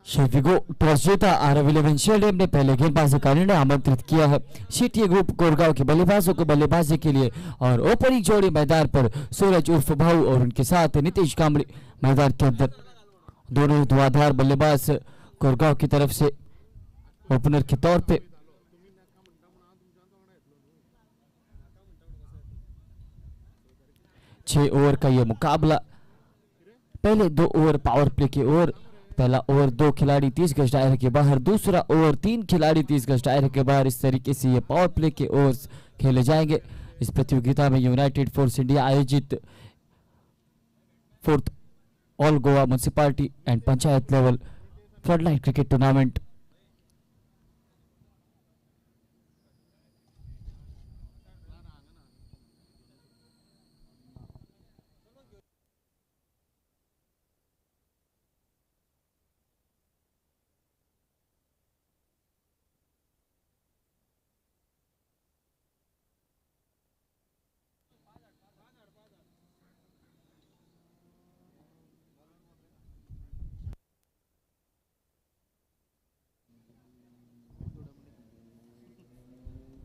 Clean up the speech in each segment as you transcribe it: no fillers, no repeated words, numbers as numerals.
शेफिगो toss जीता Aarav eleven stadium ने पहले गेंदबाजी का निर्णय आमंत्रित किया है सीटीए ग्रुप कोरगांव के बल्लेबाजों को बल्लेबाजी के लिए और ओपनिंग जोड़ी मैदान पर सूरज उर्फ भाऊ और उनके साथ नीतीश कांबळे मैदान के अंदर दोनों धुआंधार बल्लेबाज कोरगांव की तरफ से ओपनर के तौर पे। छह ओवर का यह मुकाबला, पहले 2 ओवर पावर प्ले के ओवर। पहला ओवर 2 खिलाड़ी 30 गज दायरे के बाहर, दूसरा ओवर 3 खिलाड़ी 30 गज दायरे के बाहर। इस तरीके से ये पावर प्ले के ओवर्स खेले जाएंगे। इस प्रतियोगिता में यूनाइटेड फोर्स इंडिया आयोजित 4th all Goa municipality and panchayat level floodlight cricket tournament.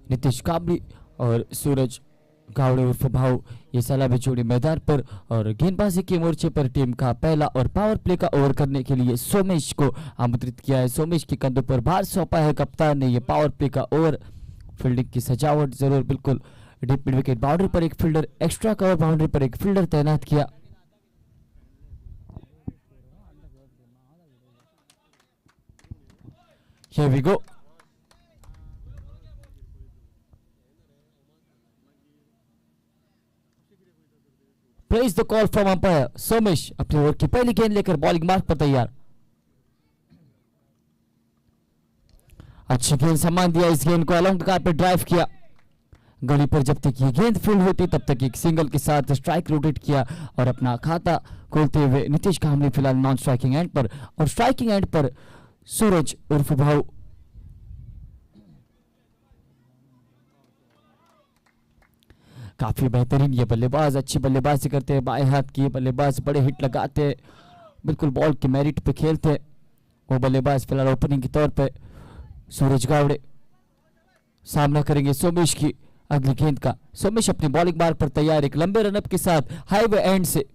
Nitish Kamble और सूरज गावड़े उर्फ भाऊ ये सलामी जोड़ी मैदान पर और गेंदबाजी के मोर्चे पर टीम का पहला और पावर प्ले का ओवर करने के लिए सोमेश को आमंत्रित किया है। सोमेश के कंधों पर भार सौंपा है कप्तान ने। ये पावर प्ले का ओवर, फील्डिंग की सजावट जरूर बिल्कुल। डीप मिड विकेट बाउंड्री पर एक फील्डर, एक्स्ट्रा कवर बाउंड्री पर एक फील्डर तैनात किया। Here we go. Place the call from umpire. Somesh अपने ओवर की पहली गेंद लेकर बॉलिंग मार्क पर तैयार। अच्छी गेंद सम्मान दिया, इस गेंद को अलोंग द कार्पेट ड्राइव किया। गली पर जब तक ये गेंद फील्ड होती तब तक एक सिंगल के साथ स्ट्राइक रोटेट किया और अपना खाता खोलते हुए नीतीश कांबळे फिलहाल नॉन स्ट्राइकिंग एंड पर और स्ट्राइकिंग एंड पर सूरज उर्फ भाऊ। काफी बेहतरीन ये बल्लेबाज, अच्छी बल्लेबाजी करते हैं। बाएं हाथ की बल्लेबाज बड़े हिट लगाते हैं, बिल्कुल बॉल के मेरिट पे खेलते हैं। वो बल्लेबाज फिलहाल ओपनिंग के तौर पे सूरज गावड़े सामना करेंगे सोमेश की अगली गेंद का। सोमेश अपनी बॉलिंग मार्क पर तैयार, एक लंबे रनअप के साथ हाईवे एंड से।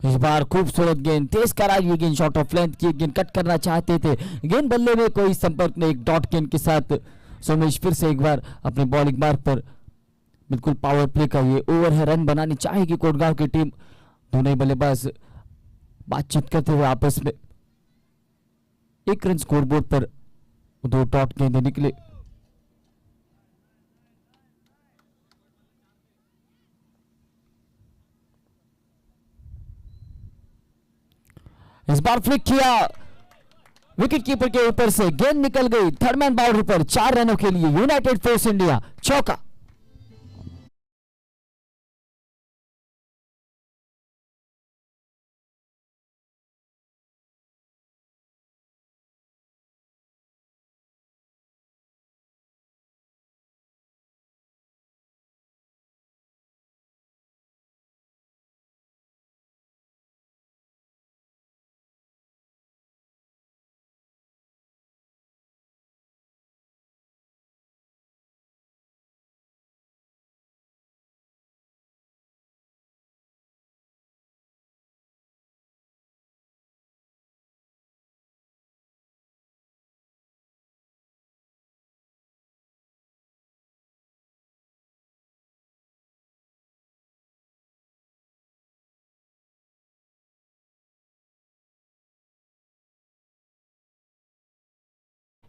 इस बार खूबसूरत गेंद, तेज कराई हुई गेंद, शॉर्ट ऑफ लेंथ की गेंद कट करना चाहते थे, गेंद बल्ले में कोई संपर्क नहीं। एक डॉट गेंद के साथ सोमेश फिर से एक बार अपने बॉलिंग मार्क पर। बिल्कुल पावर प्ले का ये ओवर है, रन बनानी चाहेगी कोटगांव की टीम। दोनों ही बल्लेबाज बातचीत करते हुए आपस में। 1 रन स्कोरबोर्ड पर 2 डॉट गेंदें निकले। इस बार फ्लिक किया, विकेट कीपर के ऊपर से गेंद निकल गई थर्ड मैन बाउंड्री पर। 4 रनों के लिए यूनाइटेड फोर्स इंडिया चौका।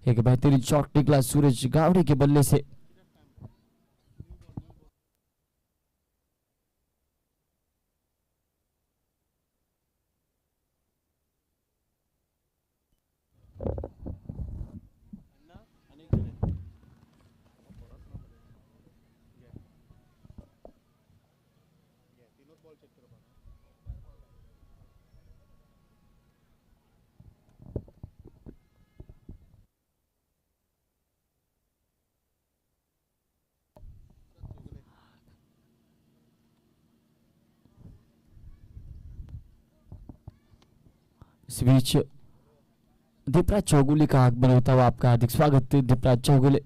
एक बेहतरीन शॉट निकला सूरज गावड़े के बल्ले से। इस बीच दीपराज चौगुले का आगमन होता हुआ आपका हार्दिक स्वागत दीपराज चौगुले।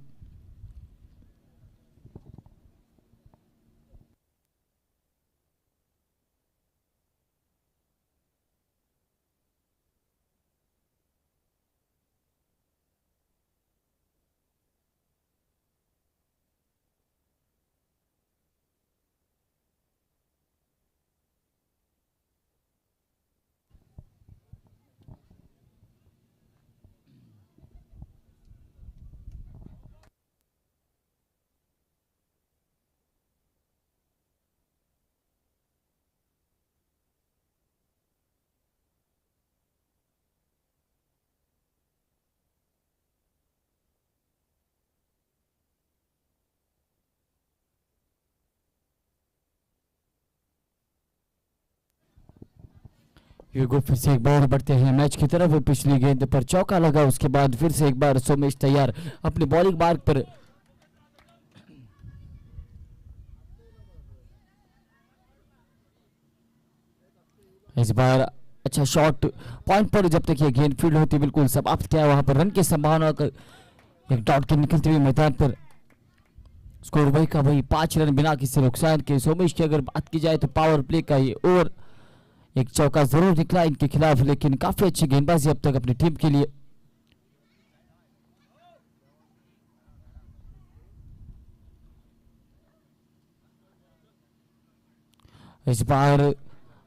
यूगो फिर से एक बार बढ़ते हैं मैच की तरफ। पिछली गेंद पर चौका लगा, उसके बाद फिर से एक बार सोमेश तैयार अपने बॉलिंग मार्ग पर। इस बार अच्छा शॉट पॉइंट पर जब तक ये गेंद फील्ड होती बिल्कुल समाप्त किया, वहां पर रन की संभावना कर एक डॉट के निकलते हुए मैदान पर। स्कोर वही का वही 5 रन बिना किसी नुकसान के। सोमेश की अगर बात की जाए तो पावर प्ले का ये ओवर, एक चौका जरूर निकला इनके खिलाफ, लेकिन काफी अच्छी गेंदबाजी अब तक अपनी टीम के लिए। इस बार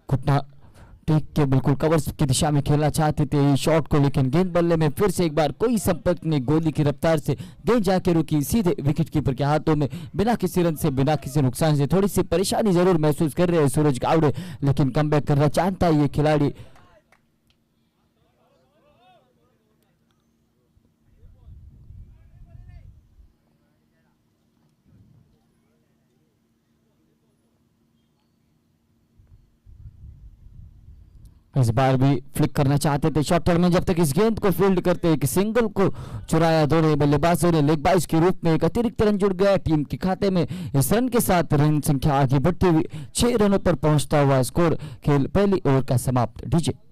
घुटना टेक के बिल्कुल कवर्स की दिशा में खेलना चाहते थे इस शॉट को, लेकिन गेंद बल्ले में फिर से एक बार कोई संपर्क नहीं। गोली की रफ्तार से गेंद जाके रुकी सीधे विकेट कीपर के हाथों में, बिना किसी रन से बिना किसी नुकसान से। थोड़ी सी परेशानी जरूर महसूस कर रहे हैं सूरज गावड़े, लेकिन कमबैक करना चाहता है ये खिलाड़ी। इस बार भी फ्लिक करना चाहते थे शॉर्टर में, जब तक इस गेंद को फील्ड करते एक सिंगल को चुराया दोनों बल्लेबाजों ने। लेग बाइज के रूप में एक अतिरिक्त रन जुड़ गया टीम के खाते में। इस रन के साथ रन संख्या आगे बढ़ती हुई 6 रनों पर पहुंचता हुआ स्कोर खेल पहली ओवर का समाप्त। डीजे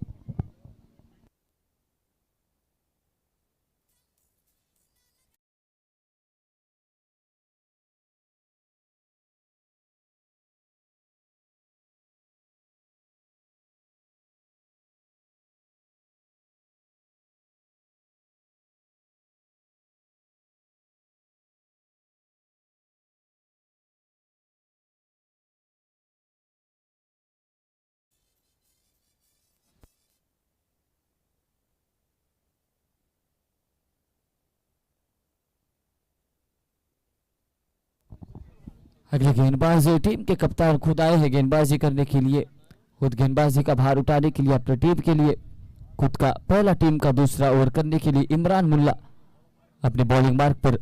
अगले गेंदबाज टीम के कप्तान खुद आए हैं गेंदबाजी करने के लिए, खुद गेंदबाजी का भार उठाने के लिए अपनी टीम के लिए, खुद का पहला टीम का दूसरा ओवर करने के लिए इमरान मुल्ला अपने बॉलिंग मार्ग पर।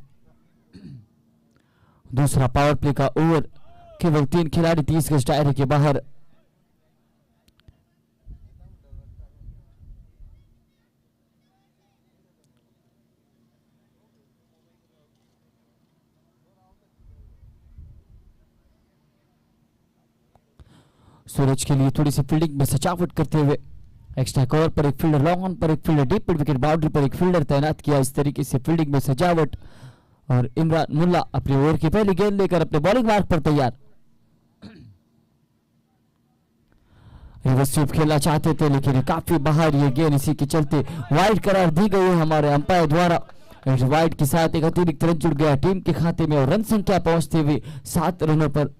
दूसरा पावर प्ले का ओवर, केवल 3 खिलाड़ी 30 गज दायरे के बाहर। सूरज के लिए थोड़ी सी फील्डिंग में सजावट करते हुए एक्स्ट्रा कवर पर एक फील्डर, लॉन्ग ऑन पर एक fielder, deep mid wicket boundary पर एक फील्डर तैनात किया। इस तरीके से फील्डिंग में सजावट, और इमरान मुल्ला अपने ओवर की पहली गेंद लेकर अपने बॉलिंग मार्ग पर तैयार। रिवर्स स्वीप खेलना चाहते थे लेकिन काफी बाहर ये गेंद, इसी के चलते वाइड करार दी गई है हमारे अंपायर द्वारा। वाइड के साथ एक अतिरिक्त रन जुड़ गया टीम के खाते में और रन संख्या पहुंचते हुए 7 रनों पर।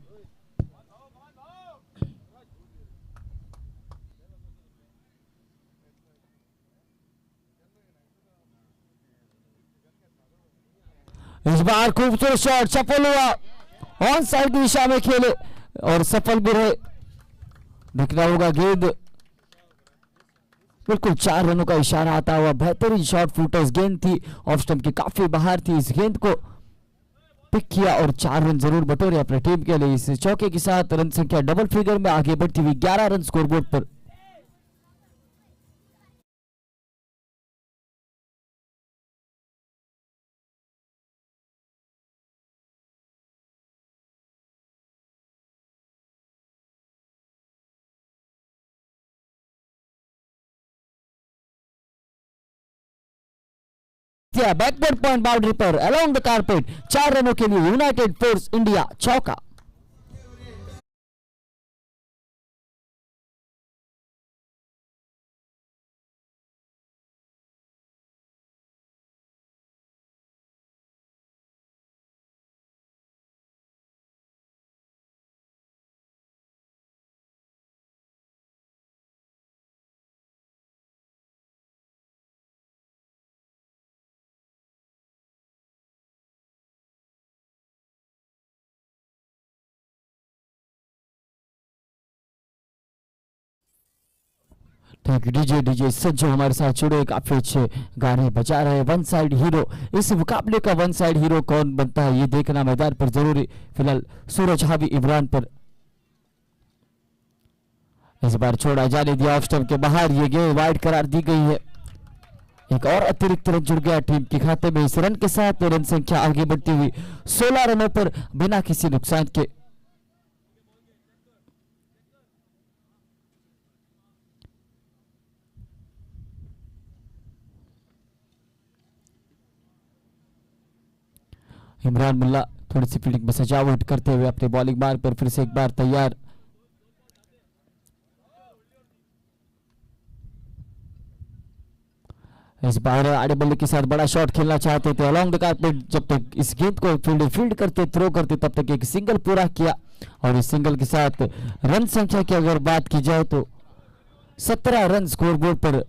इस बार खूबसूरत शॉट सफल हुआ, ऑन साइड की दिशा में खेले और सफल भी रहे। दिखना होगा गेंद बिल्कुल 4 रनों का इशारा आता हुआ, बेहतरीन शॉट फुटर्स गेंद थी, ऑफ स्टंप की काफी बाहर थी। इस गेंद को पिक किया और 4 रन जरूर बटोरे अपने टीम के लिए। इस चौके के साथ रन संख्या डबल फिगर में आगे बढ़ती हुई 11 रन स्कोरबोर्ड पर। बैकवर्ड पॉइंट बाउंड्री पर अलोंग द कारपेट, 4 रनों के लिए यूनाइटेड फोर्स इंडिया चौका। Thank you DJ. डीजे सज्जो हमारे साथ जुड़े, काफी अच्छे गाने बजा रहे हैं। वन साइड हीरो, इस मुकाबले का वन साइड हीरो कौन बनता है ये देखना मैदान पर जरूरी। फिलहाल सूरज हावी इमरान पर इस बार छोड़ा जाने दिया ऑफ स्टंप के बाहर, ये गेंद वाइड करार दी गई है। एक और अतिरिक्त रन जुड़ गया टीम के खाते में। इस रन के साथ रन संख्या आगे बढ़ती हुई 16 रनों पर बिना किसी नुकसान के। इमरान मुल्ला थोड़ी सी फील्डिंग में सजावट करते हुए अपने बॉलिंग मार्ग पर फिर से एक बार तैयार। इस बार आड़े बल्ले के साथ बड़ा शॉट खेलना चाहते थे अलोंग द कारपेट। जब तक इस गेंद को फील्ड करते, थ्रो करते, तब तक एक सिंगल पूरा किया और इस सिंगल के साथ रन संख्या की अगर बात की जाए तो 17 रन स्कोरबोर्ड पर।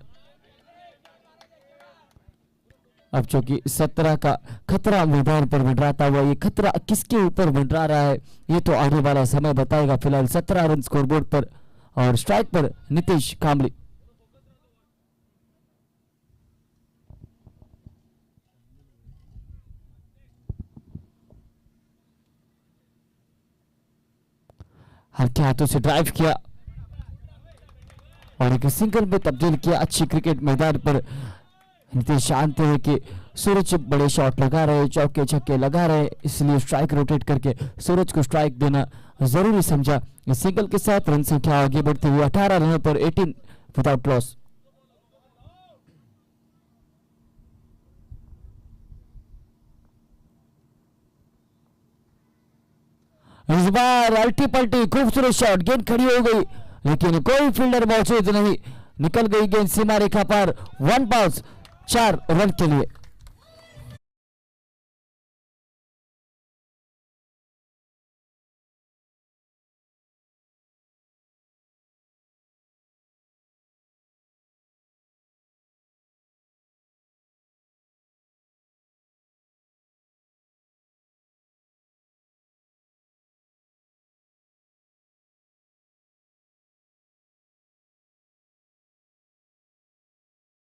अब चूंकि 17 का खतरा मैदान पर मंडराता हुआ, ये खतरा किसके ऊपर मंडरा रहा है ये तो आने वाला समय बताएगा। फिलहाल 17 रन स्कोरबोर्ड पर और स्ट्राइक पर नीतीश कांबली। हल्के हाथों से ड्राइव किया और एक सिंगल में तब्दील किया। अच्छी क्रिकेट मैदान पर नीतीश जानते हैं कि सूरज बड़े शॉट लगा रहे, चौके छक्के लगा रहे, इसलिए स्ट्राइक रोटेट करके सूरज को स्ट्राइक देना जरूरी समझा। इस सिंगल के साथ रन संख्या आगे बढ़ती हुई 18 रनों पर 18 विदाउट लॉस। इस बार अल्टी पल्टी खूबसूरत शॉट, गेंद खड़ी हो गई लेकिन कोई फील्डर मौजूद नहीं, निकल गई गेंद सीमा रेखा पर। 1 बाउंस 4 रन के लिए।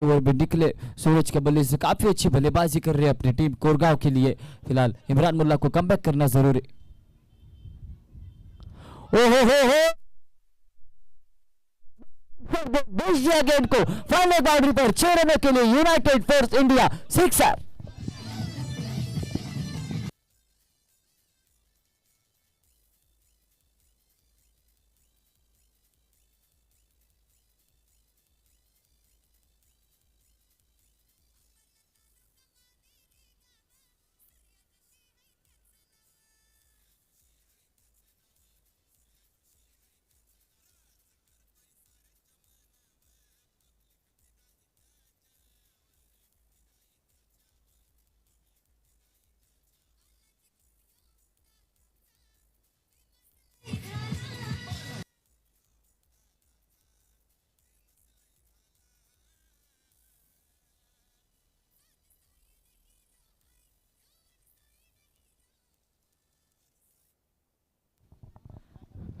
ओवर में निकले सूरज के बल्ले से काफी अच्छी बल्लेबाजी कर रहे हैं अपनी टीम कोरगांव के लिए। फिलहाल इमरान मुल्ला को कमबैक करना जरूरी। ओहो हो गेंद को फाइनल बाउंड्री पर 6 रनों के लिए यूनाइटेड फोर्स इंडिया सिक्सर।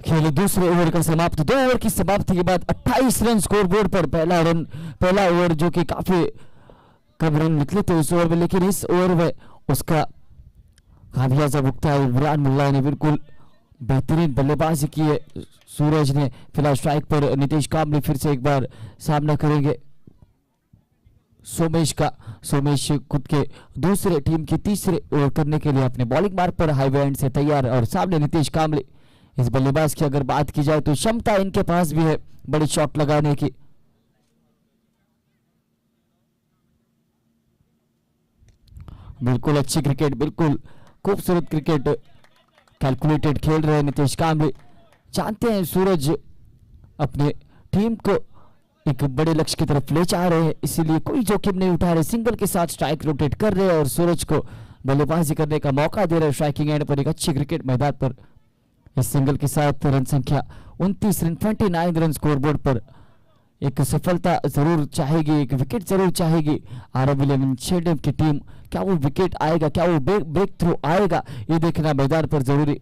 खेल दूसरे ओवर का समाप्त। 2 ओवर की समाप्ति के बाद 28 रन स्कोरबोर्ड पर। पहला ओवर जो कि काफी कम रन निकले थे उस ओवर में, लेकिन इस ओवर में उसका खामियाजा भुगता है। इमरान मुल्ला ने बिल्कुल बेहतरीन बल्लेबाजी की है। सूरज ने फिलहाल स्ट्राइक पर, नीतीश कांबली फिर से एक बार सामना करेंगे सोमेश का। सोमेश खुद के दूसरे टीम की तीसरे ओवर करने के लिए अपने बॉलिंग मार्ग पर हाईवे एंड से तैयार और सामने नीतीश कांबली। इस बल्लेबाज की अगर बात की जाए तो क्षमता इनके पास भी है बड़ी शॉट लगाने की। बिल्कुल अच्छी क्रिकेट, बिल्कुल खूबसूरत क्रिकेट, कैलकुलेटेड खेल रहे हैं नितेश कांबले। जानते हैं सूरज अपने टीम को एक बड़े लक्ष्य की तरफ ले जा रहे हैं, इसीलिए कोई जोखिम नहीं उठा रहे, सिंगल के साथ स्ट्राइक रोटेट कर रहे हैं और सूरज को बल्लेबाजी करने का मौका दे रहे हैं स्ट्राइकिंग एंड पर। एक अच्छी क्रिकेट मैदान पर इस सिंगल के साथ रन संख्या 29 रन, 29 रन स्कोरबोर्ड पर। एक सफलता जरूर चाहेगी, एक विकेट जरूर चाहेगी आरव इलेवन स्टेडियम की टीम। क्या वो विकेट आएगा, क्या वो ब्रेक थ्रो आएगा, ये देखना मैदान पर जरूरी।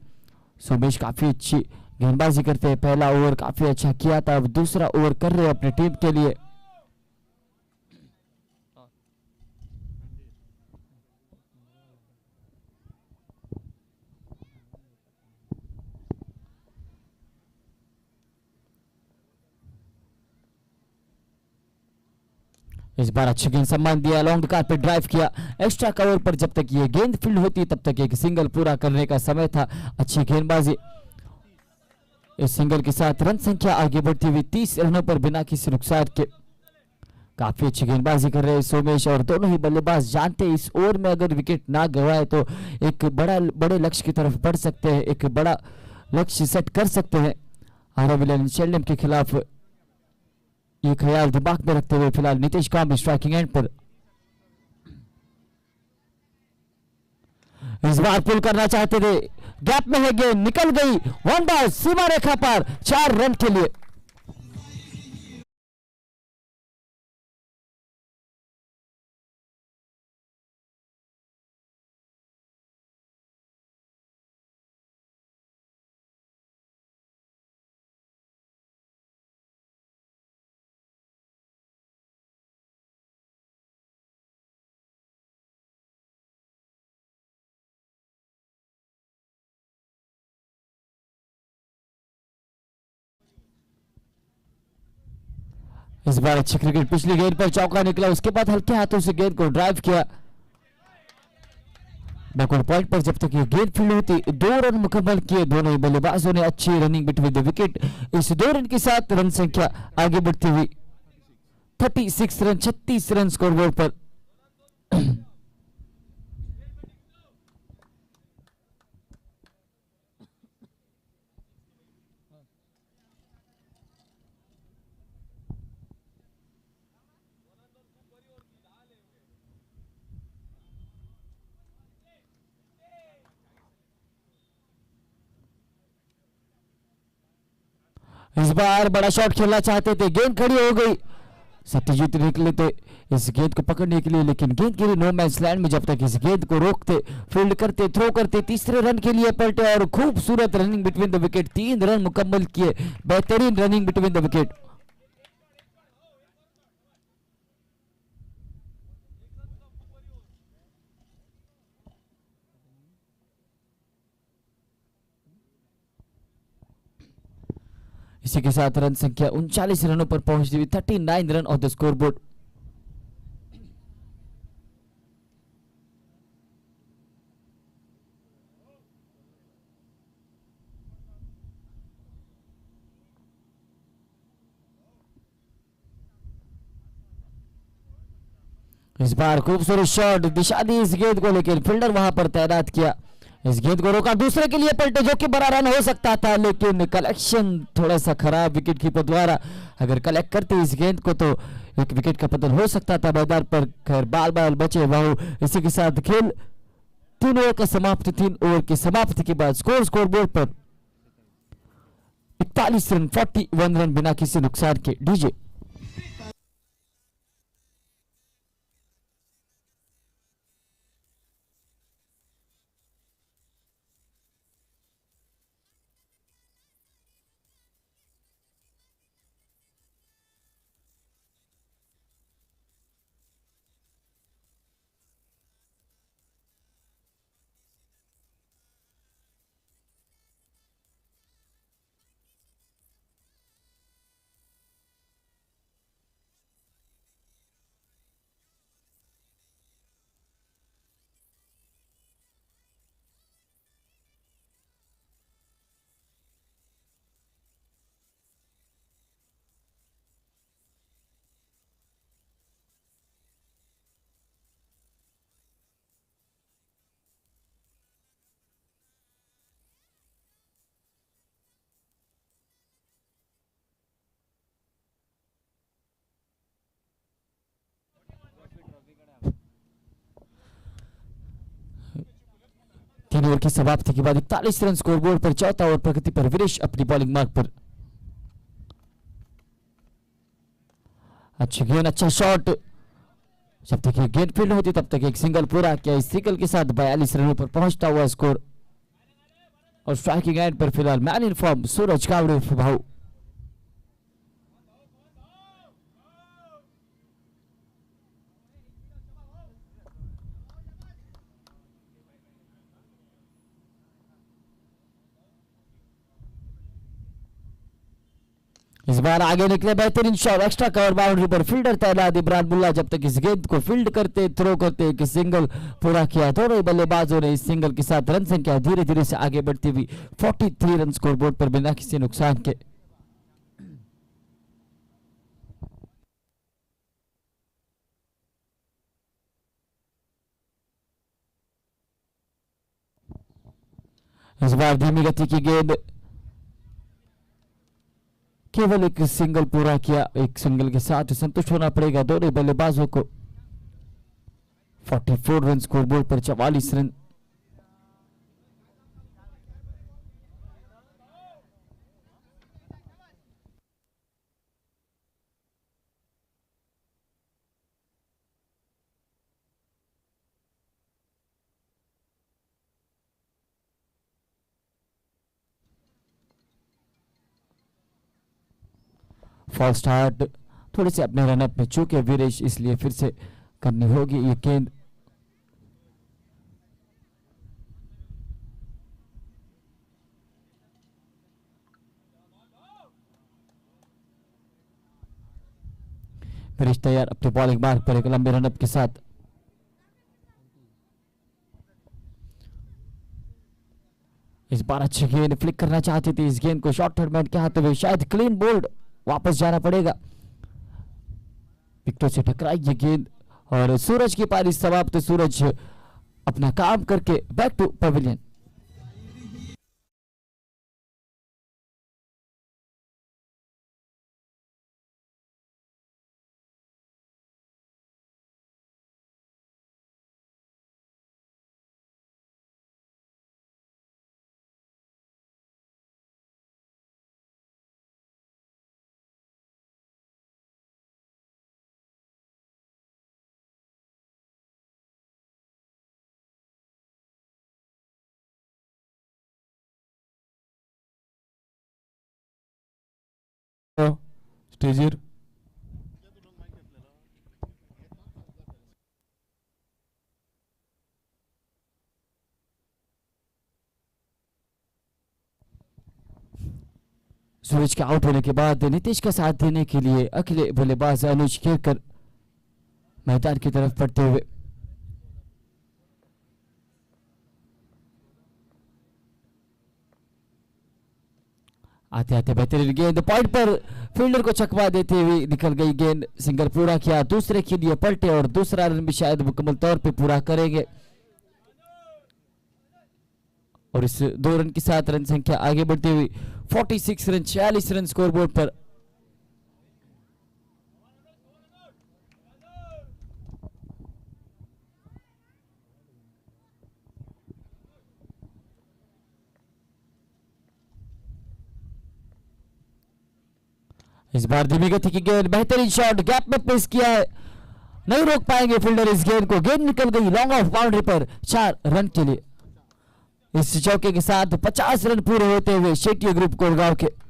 सोमेश काफी अच्छी गेंदबाजी करते हैं, पहला ओवर काफी अच्छा किया था, अब दूसरा ओवर कर रहे हैं अपनी टीम के लिए। इस बार अच्छी गेंद सम्मान दिया, लॉन्ग कार्पेट ड्राइव किया एक्स्ट्रा कवर पर। जब तक ये गेंद फील्ड होती तब तक एक सिंगल पूरा करने का समय था। अच्छी गेंदबाजी, इस सिंगल के साथ रन संख्या आगे बढ़ती हुई 30 रनों पर बिना किसी नुकसान के। काफी अच्छी गेंदबाजी कर रहे हैं सोमेश और दोनों ही बल्लेबाज जानते हैं इस ओवर में अगर विकेट ना गंवाए तो एक बड़े लक्ष्य की तरफ बढ़ सकते हैं, एक बड़ा लक्ष्य सेट कर सकते हैं आरव इलेवन स्टेडियम के खिलाफ। ये ख्याल दिमाग में रखते हुए फिलहाल नितेश कांबले स्ट्राइकिंग एंड पर। इस बार पुल करना चाहते थे, गैप में है गेंद, निकल गई, वन बाउंड सीमा रेखा पर, 4 रन के लिए। इस बार अच्छी क्रिकेट, पिछली गेंद पर चौका निकला, उसके बाद हल्के हाथों से गेंद को ड्राइव किया बैकवर्ड पॉइंट पर। जब तक ये गेंद फील्ड होती 2 रन मुकम्मल किए दोनों ही बल्लेबाजों ने, अच्छी रनिंग बिटवीन द विकेट। इस 2 रन के साथ रन संख्या आगे बढ़ती हुई 36 रन, 36 रन स्कोरबोर्ड पर। इस बार बड़ा शॉट खेलना चाहते थे, गेंद खड़ी हो गई, सत्यजीत निकले थे इस गेंद को पकड़ने के लिए, लेकिन गेंद गिरी नो मैच लैंड में। जब तक इस गेंद को रोकते, फील्ड करते, थ्रो करते, तीसरे रन के लिए पलटे और खूबसूरत running between the wicket, 3 run मुकम्मल किए, बेहतरीन रनिंग बिटवीन द विकेट। इसी के साथ रन संख्या 39 रनों पर पहुंचती हुई 39 रन ऑफ द स्कोरबोर्ड। इस बार खूबसूरत शॉट, दिशा दी इस गेंद को, लेकिन फील्डर वहां पर तैनात किया, इस गेंद को रोका, दूसरे के लिए पलटे जो कि बड़ा रन हो सकता था, लेकिन कलेक्शन थोड़ा सा खराब विकेट कीपर द्वारा। अगर कलेक्ट करते इस गेंद को तो एक विकेट का पतन हो सकता था मैदान पर। खैर बाल बाल बचे बहु। इसी के साथ खेल 3 ओवर का समाप्ति, 3 ओवर की समाप्ति के बाद स्कोर बोर्ड पर 41 रन, 41 रन बिना किसी नुकसान के। डीजे पहले ओवर की समाप्ति के बाद 41 रन स्कोरबोर्ड पर। चौथा ओवर प्रगति पर वीरेश अपनी बॉलिंग मार्ग पर। अच्छी गेंद, अच्छा शॉट। जब तक ये गेंद फील्ड होती तब तक एक सिंगल पूरा किया। इस सिंगल के साथ 42 रनों पर पहुंचता हुआ स्कोर। और स्ट्राइकिंग एंड पर फिलहाल मैन इन फॉर्म सूरज कावड़े भाऊ। इस बार आगे निकले बेहतरीन शॉट, एक्स्ट्रा कवर बाउंड्री पर फील्डर तैनात इमरान मुल्ला। जब तक इस गेंद को फील्ड करते थ्रो करते एक सिंगल पूरा किया। दोनों ही बल्लेबाजों ने इस सिंगल के साथ रन संख्या धीरे धीरे से आगे बढ़ती हुई 43 रन स्कोरबोर्ड पर बिना किसी नुकसान के। इस बार धीमी गति की गेंद, केवल एक सिंगल पूरा किया। एक सिंगल के साथ संतुष्ट होना पड़ेगा दोनों बल्लेबाजों को। 44 रन स्कोरबोर्ड पर 44 रन। फॉल स्टार्ट, थोड़े से अपने रनअप में चूके वीरेश, इसलिए फिर से करनी होगी ये गेंद। वीरेश तैयार अपने बॉलिंग मार्ग पर एक लंबे रनअप के साथ। इस बार अच्छी गेंद फ्लिक करना चाहती थी। इस गेंद को शॉर्ट थर्ड के हाथों में, शायद क्लीन बोल्ड वापस जाना पड़ेगा। विकेटों से टकराई ये गेंद और सूरज की पारी समाप्त। सूरज अपना काम करके बैक टू पवेलियन। स्टेजियर सूरज के आउट होने के बाद नीतीश का साथ देने के लिए अकेले बल्लेबाज अनुज खेरकर मैदान की तरफ बढ़ते हुए। आते आते बेहतरीन गेंद पॉइंट पर, फील्डर को चकवा देते हुए निकल गई गेंद। सिंगल पूरा किया, दूसरे के लिए पलटे और दूसरा रन भी शायद मुकम्मल तौर पे पूरा करेंगे। और इस 2 रन के साथ रन संख्या आगे बढ़ती हुई 46 रन, 46 रन स्कोरबोर्ड पर। इस बार धीमी गति की गेंद, बेहतरीन शॉट, गैप में पेश किया है, नहीं रोक पाएंगे फील्डर इस गेंद को। गेंद निकल गई लॉन्ग ऑफ बाउंड्री पर 4 रन के लिए। इस चौके के साथ 50 रन पूरे होते हुए शेट्टी ग्रुप कोलगांव के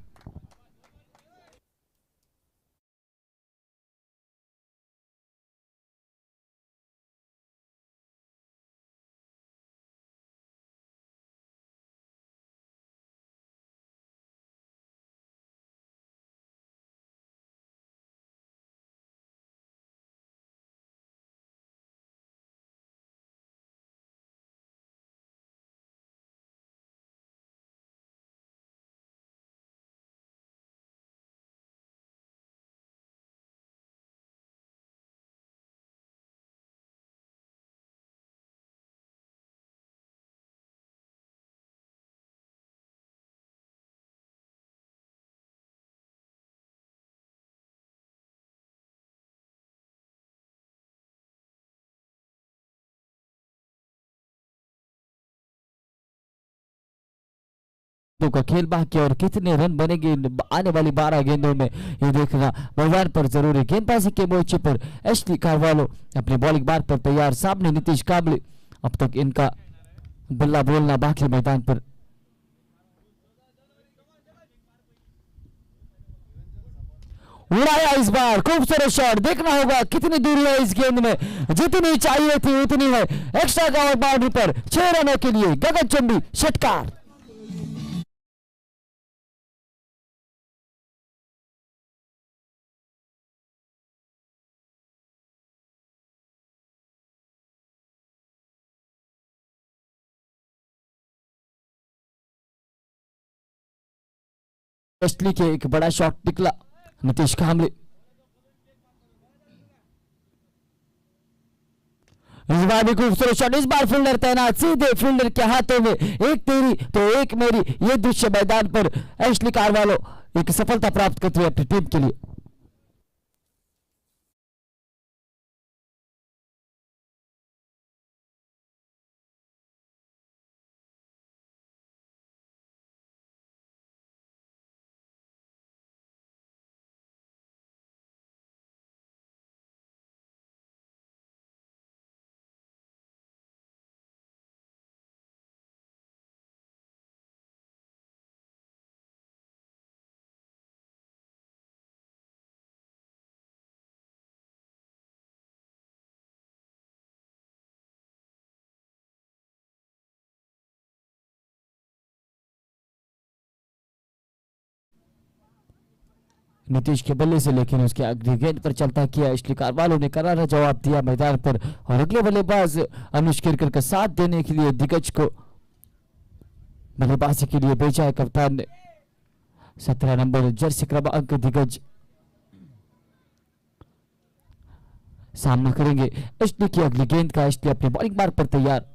हफ्तों का खेल बाकी है और कितने रन बनेंगे आने वाली 12 गेंदों में ये देखना मैदान पर जरूरी। गेंदबाजी के मोर्चे पर एशली कार्वालो अपनी बॉलिंग बार पर तैयार, सामने नीतीश कांबले। अब तक इनका बल्ला बोलना बाकी मैदान पर। उड़ाया इस बार, खूबसूरत शॉट, देखना होगा कितनी दूरी है इस गेंद में, जितनी चाहिए थी उतनी है। एक्स्ट्रा कवर बाउंड्री पर 6 रनों के लिए गगनचुंबी षटकार। एशली के एक बड़ा शॉट निकला, नीतीश कांबले। इस बार भी खूबसूरत शॉट, इस बार फील्डर तैनात, सीधे फील्डर के हाथों में, एक तेरी तो एक मेरी, ये दृश्य मैदान पर एशली कार्वालो एक सफलता प्राप्त करते हुए अपनी टीम के लिए। नीतीश के बल्ले से लेकिन उसके अगली गेंद पर चलता किया एशली कार्वालो ने करारा जवाब दिया मैदान पर और अगले बल्लेबाज अनुज केरकर का साथ देने के लिए दिग्गज को बल्लेबाजी के लिए भेजा है कप्तान ने। 17 नंबर जर्सी क्रमांक दिग्गज सामना करेंगे एशली की अगली गेंद का। एशली अपने बॉलिंग मार्ग पर तैयार,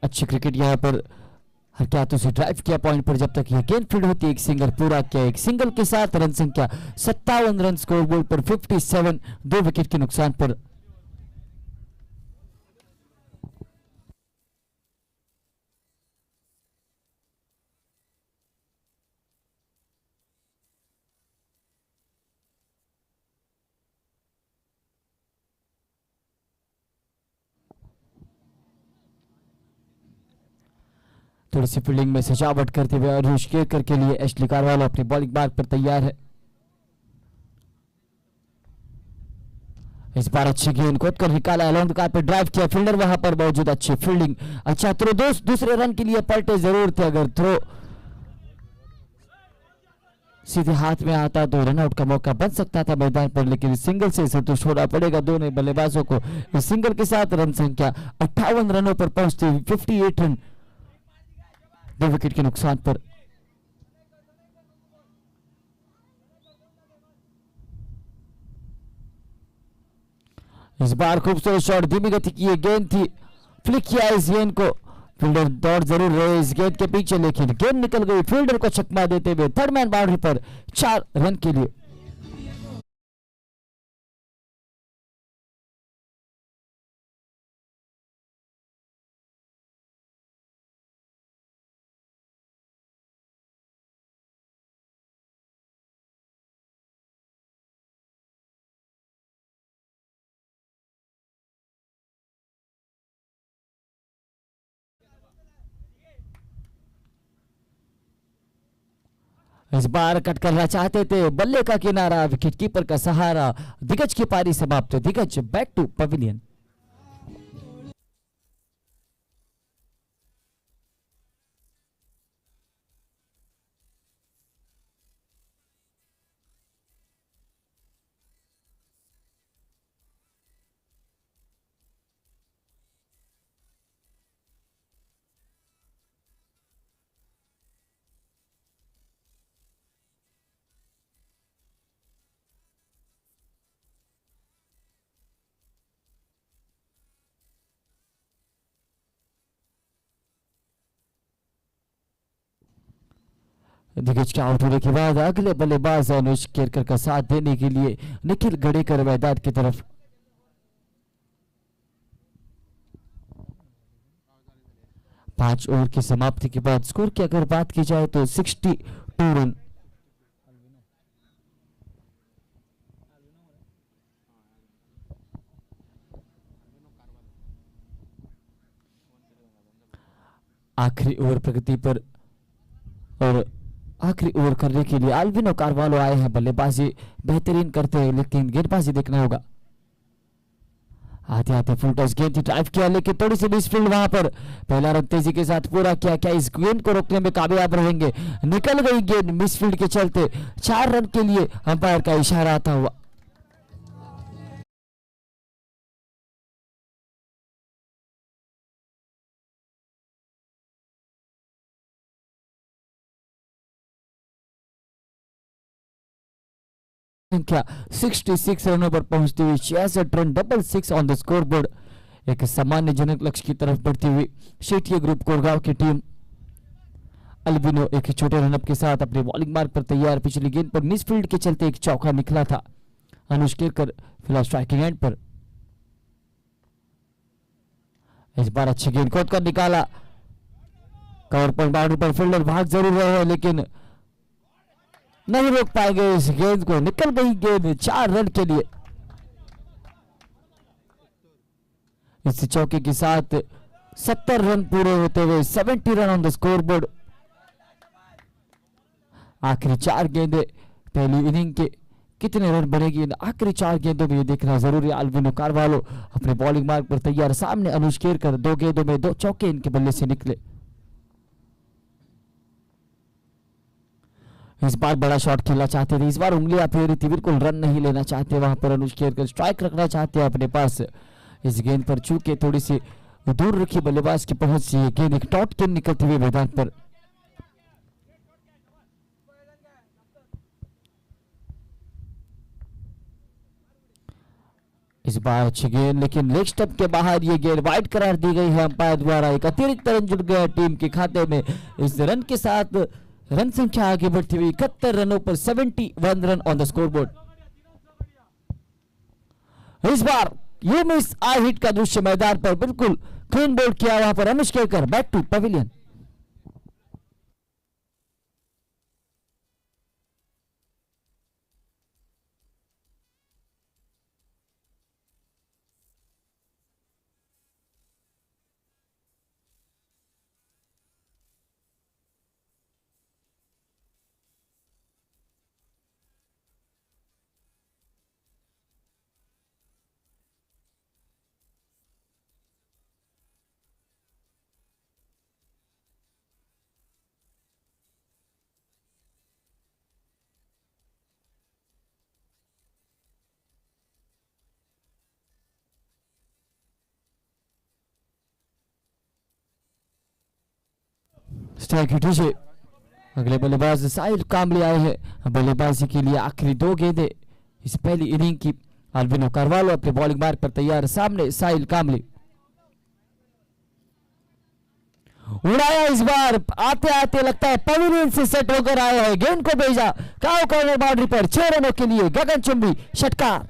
अच्छी क्रिकेट यहां पर हरकतों से ड्राइव किया पॉइंट पर, जब तक यह गेंद फील्ड होती है एक सिंगल पूरा किया, एक सिंगल के साथ रन संख्या 57 रन स्कोर बोर्ड पर 57, 2 विकेट के नुकसान पर। थोड़ी सी फील्डिंग में सजावट करते हुए अनुज केरकर के लिए एशली कार्वालो अपनी बॉलिंग मार्ग पर तैयार है। इस बार अच्छी गेंद खोद कर निकाला, अलोंग द कारपेट ड्राइव किया, फील्डर वहां पर मौजूद, अच्छी फील्डिंग, अच्छा थ्रो। दूसरे रन के लिए पलटे जरूर थे, अगर थ्रो सीधे हाथ में आता तो रनआउट का मौका बन सकता था मैदान पर, लेकिन सिंगल से संतुष्ट होना पड़ेगा दोनों बल्लेबाजों को। इस सिंगल के साथ रन संख्या 58 रनों पर पहुंचती हुई 58 रन, 2 विकेट के नुकसान पर। इस बार खूबसूरत शॉट, धीमी गति की ये गेंद थी, फ्लिक किया इस गेंद को, फील्डर दौड़ जरूर रहे इस गेंद के पीछे, लेकिन गेंद निकल गई फील्डर को छक्का देते हुए। थर्ड मैन बाउंड्री पर 4 रन के लिए। इस बार कट करना चाहते थे, बल्ले का किनारा, विकेट कीपर का सहारा, दिग्गज की पारी समाप्त, दिग्गज बैक टू पवेलियन। दिग्गज के आउट होने के बाद अगले बल्लेबाज अनुज केरकर का साथ देने के लिए निखिल गड़ेकर मैदान की तरफ। 5 ओवर की समाप्ति के बाद स्कोर की अगर बात की जाए तो 62 रन। आखिरी ओवर प्रगति पर और आखिरी ओवर करने के लिए अल्विनो कार्वालो आए हैं। बल्लेबाजी बेहतरीन करते हैं लेकिन गेंदबाजी देखना होगा। आते आते फुल टॉस गेंद ड्राइव किया लेकिन थोड़ी सी मिसफील्ड वहां पर। पहला रन तेजी के साथ पूरा किया। क्या इस गेंद को रोकने में कामयाब रहेंगे? निकल गई गेंद मिसफील्ड के चलते। 4 रन के लिए अंपायर का इशारा आता हुआ। संख्या 66 रनों पर पहुंचती हुई 66 run, double 6 on the scoreboard. एक सामान्यजनक लक्ष्य की तरफ बढ़ती हुई शेटिया ग्रुप कोरगांव की टीम। अल्बिनो एक छोटे रनअप के साथ अपने बॉलिंग मार्ग पर तैयार। पिछली गेंद पर मिसफील्ड के चलते एक चौका निकला था। अनुज केरकर फिलहाल स्ट्राइकिंग एंड पर। इस बार अच्छी गेंद खोद कर निकाला। कवर पॉइंट बाउंड्री पर फील्डर भाग जरूर रहे हैं लेकिन नहीं रोक पाएंगे इस गेंद को। निकल गई गेंद 4 रन के लिए। इस चौके के साथ 70 रन पूरे होते हुए 70 रन ऑन द स्कोरबोर्ड। आखिरी 4 गेंदें पहली इनिंग के कितने रन बनेगी आखिरी 4 गेंदों में ये देखना जरूरी। अल्विनो कार्वालो अपने बॉलिंग मार्ग पर तैयार। सामने अनुज केरकर 2 गेंदों में 2 चौके इनके बल्ले से निकले। इस बार बड़ा शॉट खेलना चाहते थे। इस बार उंगलियां फेरी थी, बिल्कुल रन नहीं लेना चाहते। वहां पर अनुज केरकर स्ट्राइक रखना चाहते हैं अपने पास। इस गेंद पर चूके थोड़ी सी दूर रखी बल्लेबाज की पहुंच से गेंद एक टॉट गेंद निकलते हुए मैदान पर। इस बार अच्छी गेंद लेकिन लेग स्टंप के बाहर ये गेंद वाइड करार दी गई है अंपायर द्वारा। एक अतिरिक्त रन जुड़ गया टीम के खाते में। इस रन के साथ रन संख्या आगे बढ़ती हुई 71 रनों पर 71 रन ऑन द स्कोरबोर्ड। इस बार ये मिस आई हिट का दृश्य मैदान पर बिल्कुल क्लीन बोल्ड किया वहां पर Anuj Kerkar. Back to pavilion. Strike नीचे। अगले बल्लेबाज साहिल कामली आए हैं बल्लेबाजी के लिए। आखिरी 2 गेंदें इस पहली इनिंग की। अल्विनो कार्वालो अपने बॉलिंग मार्ग पर तैयार। सामने साहिल कामली। उड़ाया इस बार आते आते लगता है पवेलियन से सेट होकर आया है। गेंद को भेजा काउ कॉर्नर बाउंड्री पर 6 रनों के लिए गगनचुंबी षटकार।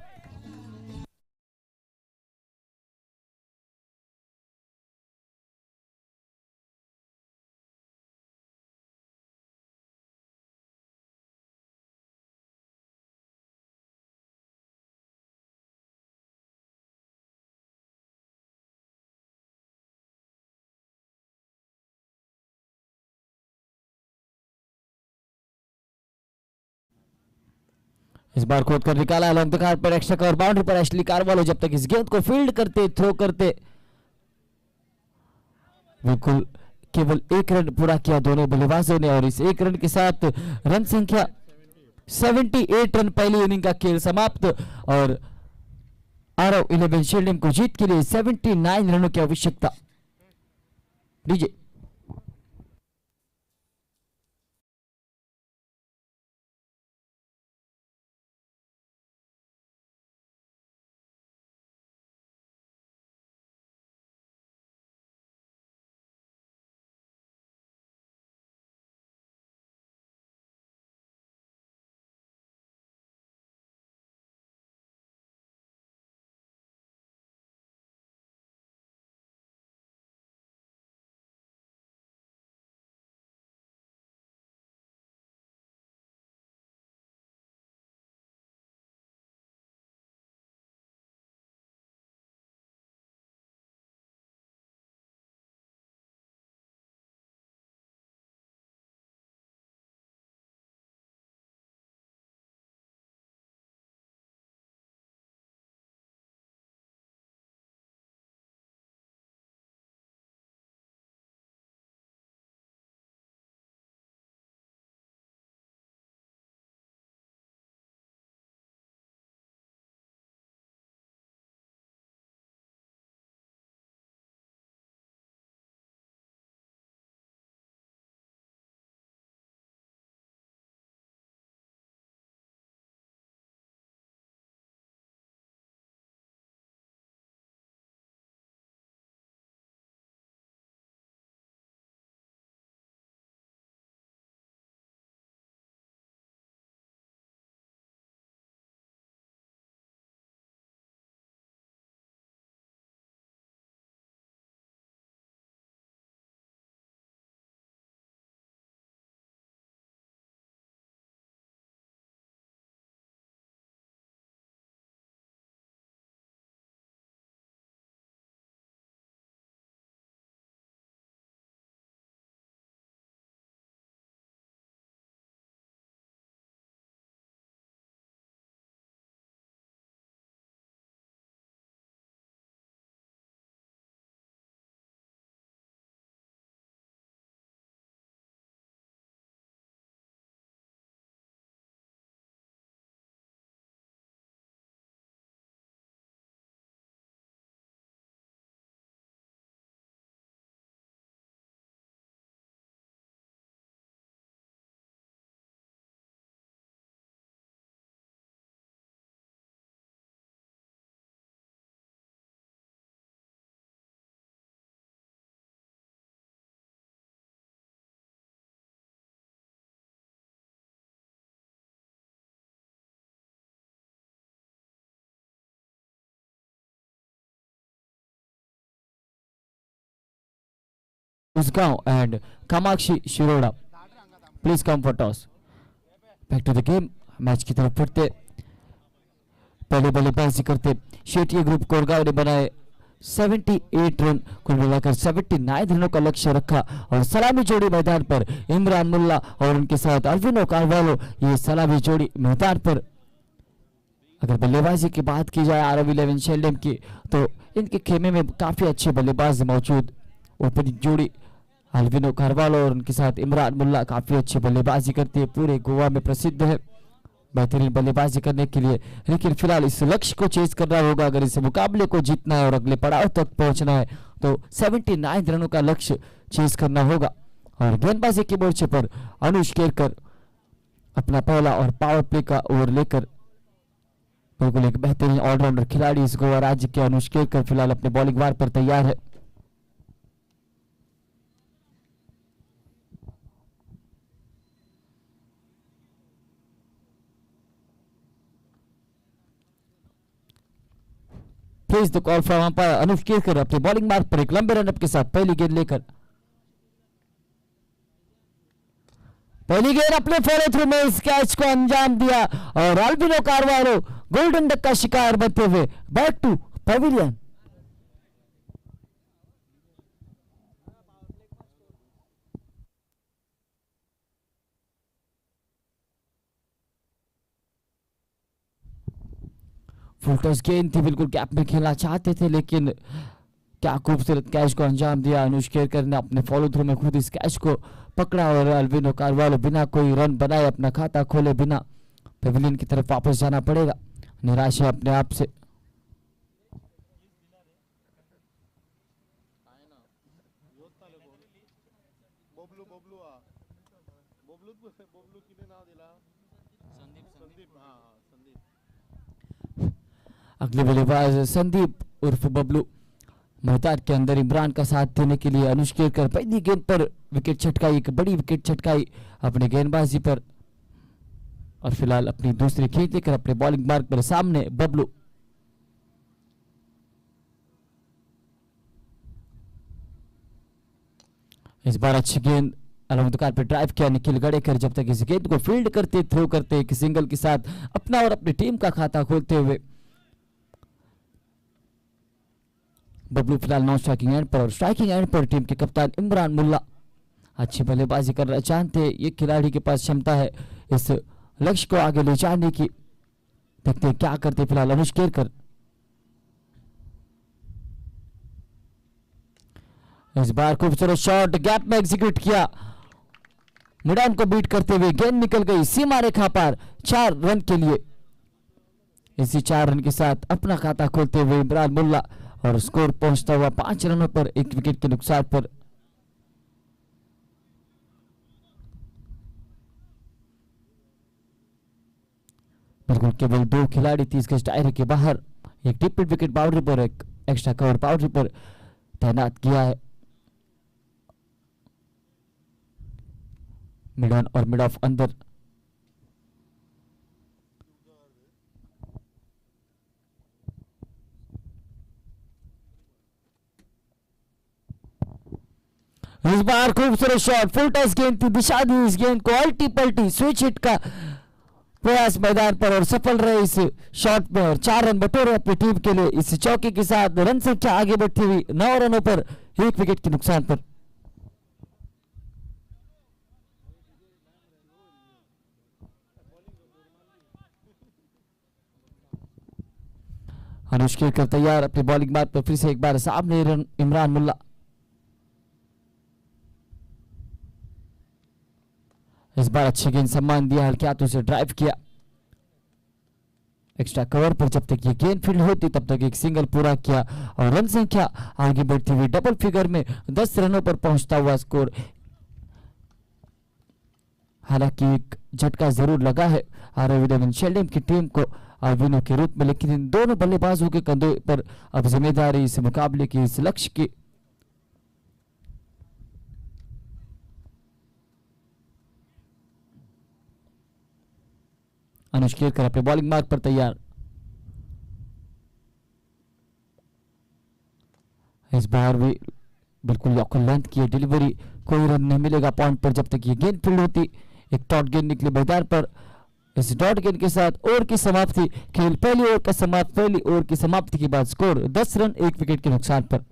इस बार खोद कर निकाला लॉन्ग द कार्ड पर एक्स्ट्रा कवर बाउंड्री पर एशली कार्वालो। जब तक इस गेंद को फील्ड करते थ्रो करते बिल्कुल केवल 1 रन पूरा किया दोनों बल्लेबाजों ने। और इस 1 रन के साथ रन संख्या 78 रन पहली इनिंग का खेल समाप्त। और आरव 11 शील्डिंग को जीत के लिए 79 रनों की आवश्यकता। DJ Usgaon and Kamakshi Shiroda. Please come for toss. Back to the game. Match की तरफ बढ़ते पहले बल्लेबाजी करते शेट्टी ग्रुप कोरगांव ने बनाए 78 रन, कुल मिलाकर 79 रनों का लक्ष्य रखा और सलामी जोड़ी मैदान पर इमरान मुल्ला और उनके साथ अल्विनो कार्वालो, ये सलामी जोड़ी मैदान पर। अगर बल्लेबाजी की बात की जाए आरव 11 शेल्डम की तो इनके खेमे में काफी अच्छे बल्लेबाज मौजूद। ओपनिंग जोड़ी अल्विनो कार्वालो और उनके साथ इमरान मुल्ला काफी अच्छी बल्लेबाजी करती है, पूरे गोवा में प्रसिद्ध है बेहतरीन बल्लेबाजी करने के लिए। लेकिन फिलहाल इस लक्ष्य को चेज करना होगा, अगर इस मुकाबले को जीतना है और अगले पड़ाव तक पहुंचना है तो 79 रनों का लक्ष्य चेज करना होगा। और गेंदबाजी के मोर्चे पर अनुज केरकर अपना पहला और पावर प्ले का ओवर लेकर, बिल्कुल एक बेहतरीन ऑलराउंडर खिलाड़ी इस गोवा राज्य के अनुज केरकर फिलहाल अपने बॉलिंग वार पर तैयार है। Please the call from umpire Anuj Kerkar अपने बॉलिंग मार्ग पर एक लंबे रनअप के साथ पहली गेंद लेकर, पहली गेंद अपने फॉलो थ्रू में इस कैच को अंजाम दिया और अल्विनो कार्वालो गोल्डन डक का शिकार बनते हुए back to pavilion. Full toss गेंद थी, बिल्कुल गैप में खेलना चाहते थे लेकिन क्या खूबसूरत कैच को अंजाम दिया। अनुज केरकर ने अपने फॉलो थ्रू में खुद इस कैच को पकड़ा और अल्विनो कार्वालो बिना कोई रन बनाए अपना खाता खोले बिना पेविलियन की तरफ वापस जाना पड़ेगा, निराश है अपने आप से। अगले बल्लेबाज संदीप उर्फ बबलू मैदान के अंदर इमरान का साथ देने के लिए अनुज केरकर पहली गेंद पर विकेट छटकाई, एक बड़ी विकेट छटकाई अपने गेंदबाजी पर और फिलहाल अपनी दूसरी गेंद लेकर अपने बॉलिंग मार्ग पर सामने बबलू। इस बार अच्छी गेंद अलग दुकान पर ड्राइव किया निखिल गड़ेकर, जब तक इस गेंद को फील्ड करते थ्रो करते एक सिंगल के साथ अपना और अपनी टीम का खाता खोलते हुए बबलू फिलहाल नॉन स्ट्राइकिंग एंड पर और स्ट्राइकिंग एंड पर टीम के कप्तान इमरान मुल्ला अच्छी बल्लेबाजी करना चाहते हैं, ये खिलाड़ी के पास क्षमता है इस लक्ष्य को आगे ले जाने की। देखते हैं क्या करते फिलहाल अनुज केरकर। इस बार खूबसूरत शॉट गैप में एग्जीक्यूट किया, मैदान को बीट करते हुए गेंद निकल गई सीमा रेखा पार 4 रन के लिए। इसी 4 रन के साथ अपना खाता खोलते हुए इमरान मुल्ला और स्कोर पहुंचता हुआ 5 रनों पर 1 विकेट के नुकसान पर। बिल्कुल केवल 2 खिलाड़ी 30 गज दायरे के बाहर एक डीप विकेट बाउंड्री पर एक एक्स्ट्रा कवर बाउंड्री पर तैनात किया है। मिड ऑन और मिड ऑफ अंदर इस बार खूबसूरत शॉट फुल टॉस गेंद थी, दिशा दी इस गेंद को अल्टी पल्टी स्विच हिट का प्रयास मैदान पर और सफल रहे इस शॉट में और 4 रन बटोरे अपनी टीम के लिए। इस चौके के साथ रन संख्या आगे बढ़ती हुई 9 रनों पर 1 विकेट के नुकसान पर। अनुज केरकर तैयार अपनी बॉलिंग मार्ग पर फिर से एक बार सामने इमरान मुल्ला। इस बार अच्छी गेंद सम्मान दिया, हल्के हाथों से ड्राइव किया एक्स्ट्रा कवर पर, जब तक ये गेंद फील्ड होती तब तक एक सिंगल पूरा किया और रन संख्या आगे बढ़ती हुई डबल फिगर में 10 रनों पर पहुंचता हुआ स्कोर। हालांकि एक झटका जरूर लगा है आरव शेल्डम की टीम को अल्विनो के रूप में, लेकिन इन दोनों बल्लेबाजों के कंधों पर अब जिम्मेदारी इस मुकाबले की, इस लक्ष्य की। अनुज केरकर अपने बॉलिंग मार्ग पर तैयार। इस बार भी बिल्कुल लॉकल लेंथ की डिलीवरी, कोई रन नहीं मिलेगा पॉइंट पर जब तक ये गेंद फील्ड होती। एक डॉट गेंद निकली मैदान पर। इस डॉट गेंद के साथ ओवर की समाप्ति, खेल पहली ओवर का समाप्त। पहली ओवर की समाप्ति के बाद स्कोर 10 रन 1 विकेट के नुकसान पर।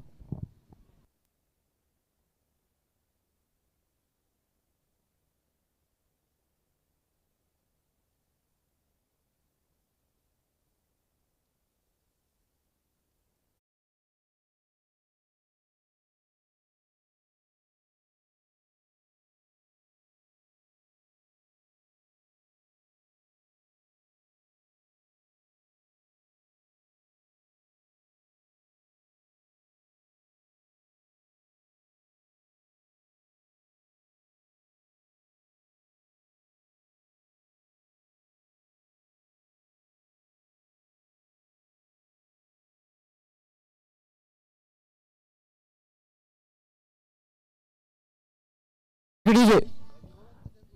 DJ,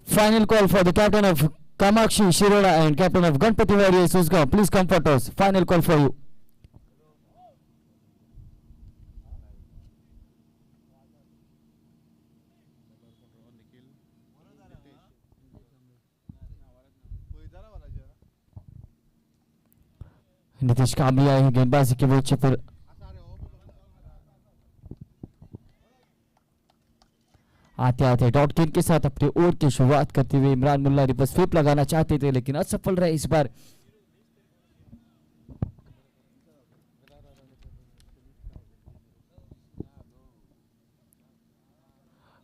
final call for the captain of Kamakshi Shiroda and captain of Ganpati Warriors Usgaon. Please come for toss. Final call for you. Nitish कामली आए हैं गेंदबाजी के मोर्चे पर। आते आते डॉट गेंद के साथ अपने ओवर की शुरुआत करते हुए इमरान मुल्ला रिवर्स स्वीप लगाना चाहते थे लेकिन असफल रहे इस बार।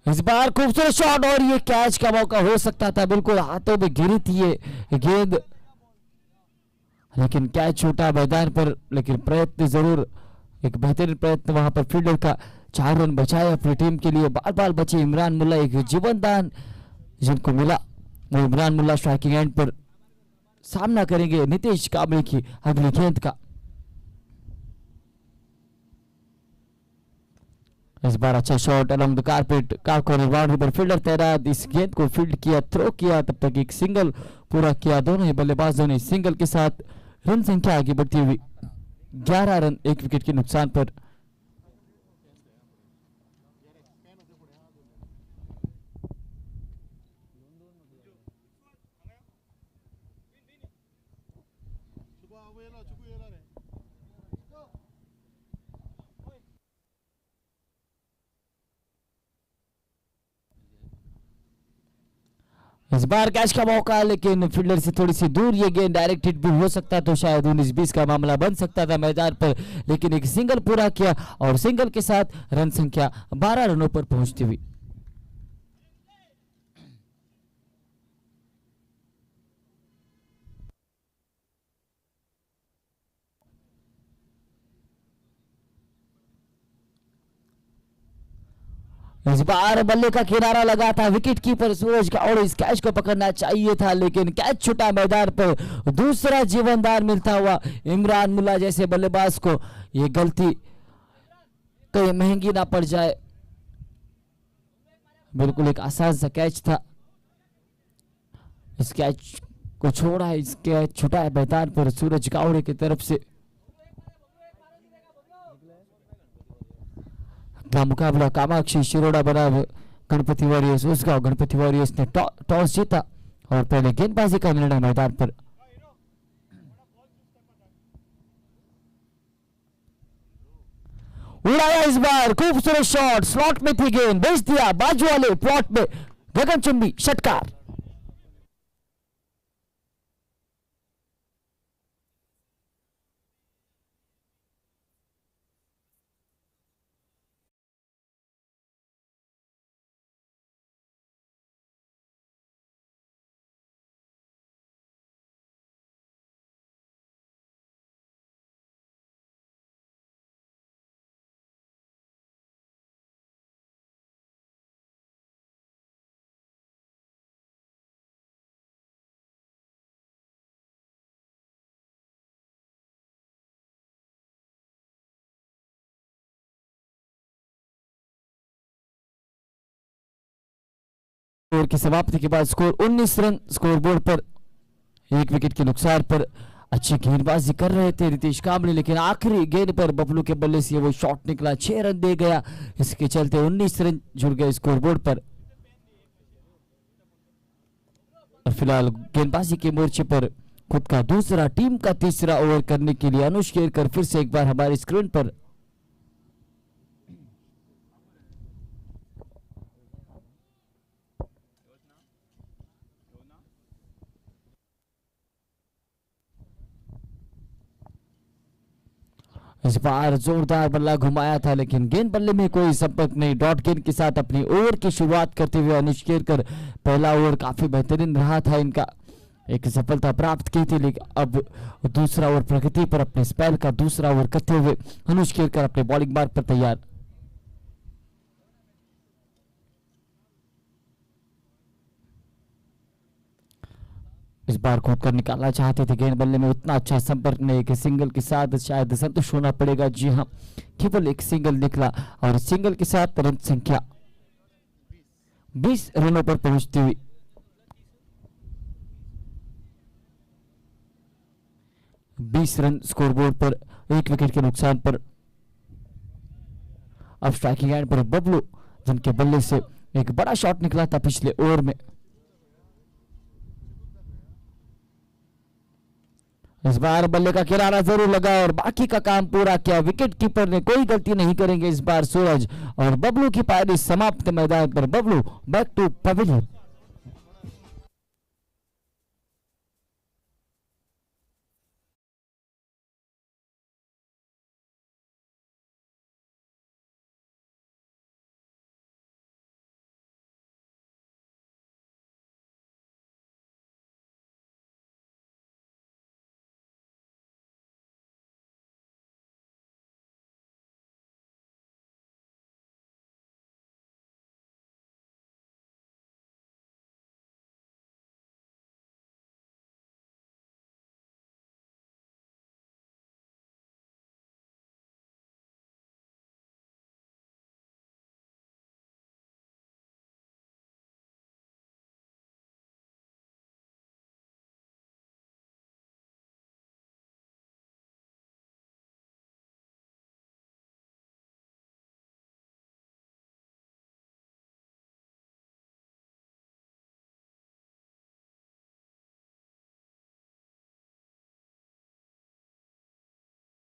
इस बार खूबसूरत शॉट और ये कैच का मौका हो सकता था, बिल्कुल हाथों में गिरी थी ये गेंद, लेकिन कैच छूटा मैदान पर। लेकिन प्रयत्न जरूर, एक बेहतरीन प्रयत्न वहां पर फील्डर का। 4 रन बचाए अपनी टीम के लिए, बार बार बचे इमरान मुल्ला। एक जीवन दान जिनको मिला वो इमरान मुल्ला स्ट्राइकिंग एंड पर सामना करेंगे नीतीश कामली की अगली गेंद का। इस बार अच्छा shot along the carpet, car corner boundary पर फील्डर तैनात। इस गेंद को फील्ड किया, थ्रो किया, तब तक एक सिंगल पूरा किया। दोनों ही बल्लेबाजों ने सिंगल के साथ रन संख्या आगे बढ़ती हुई 11 रन 1 विकेट के नुकसान पर। इस बार कैच का मौका, लेकिन फील्डर से थोड़ी सी दूर ये गेंद डायरेक्ट हिट भी हो सकता तो शायद 19-20 का मामला बन सकता था मैदान पर, लेकिन एक सिंगल पूरा किया और सिंगल के साथ रन संख्या 12 रनों पर पहुंचती हुई। इस बार बल्ले का किनारा लगा था विकेट कीपर सूरज का और इस कैच को पकड़ना चाहिए था, लेकिन कैच छूटा मैदान पर। दूसरा जीवनदान मिलता हुआ इमरान मुल्ला जैसे बल्लेबाज को। ये गलती कहीं महंगी ना पड़ जाए। बिल्कुल एक आसान सा कैच था, इस कैच को छोड़ा, इस कैच छूटा है मैदान पर सूरज कावड़े की तरफ से। का मुकाबला कामाक्षी शिरोडा बनाम गणपति वॉरियर्स उसगांव। गणपति वॉरियर्स ने टॉस जीता और पहले गेंदबाजी का निर्णय मैदान पर। उड़ाया इस बार, खूबसूरत शॉट, स्लॉट में थी गेंद, भेज दिया बाजू वाले प्लॉट में, गगनचुंबी षटकार। ओवर की समाप्ति के बाद स्कोर 19 रन स्कोर बोर्ड पर, 1 विकेट के नुकसान पर। अच्छी गेंदबाजी कर रहे थे रितेश कांबळे, लेकिन आखिरी गेंद पर बबलू के बल्ले से वो शॉट निकला, 6 रन दे गया। इसके चलते 19 रन जुड़ गए स्कोरबोर्ड पर। और फिलहाल गेंदबाजी के मोर्चे पर खुद का दूसरा, टीम का तीसरा ओवर करने के लिए अनुज खेरकर फिर से एक बार हमारे स्क्रीन पर। इस बार जोरदार बल्ला घुमाया था, लेकिन गेंद बल्ले में कोई संपर्क नहीं। डॉट गेंद के साथ अपनी ओवर की शुरुआत करते हुए अनुज खेरकर, पहला ओवर काफी बेहतरीन रहा था इनका, एक सफलता प्राप्त की थी। लेकिन अब दूसरा ओवर प्रगति पर, अपने स्पेल का दूसरा ओवर करते हुए अनुज खेरकर अपने बॉलिंग मार्ग पर तैयार। इस बार खोद कर निकालना चाहते थे, गेंद बल्ले में उतना अच्छा संपर्क नहीं कि सिंगल के साथ शायद संतुष्ट होना पड़ेगा। जी हाँ, केवल एक सिंगल निकला और सिंगल के साथ रन संख्या 20 रनों पर पहुंचती हुई। बीस रन स्कोरबोर्ड पर, एक विकेट के नुकसान पर। अब स्ट्राइकिंग एंड पर बबलू, जिनके बल्ले से एक बड़ा शॉट निकला था पिछले ओवर में। इस बार बल्ले का किनारा जरूर लगा और बाकी का काम पूरा किया। विकेट कीपर ने कोई गलती नहीं करेंगे इस बार सूरज, और बबलू की पारी समाप्त। मैदान पर बबलू बैक टू पवेलियन।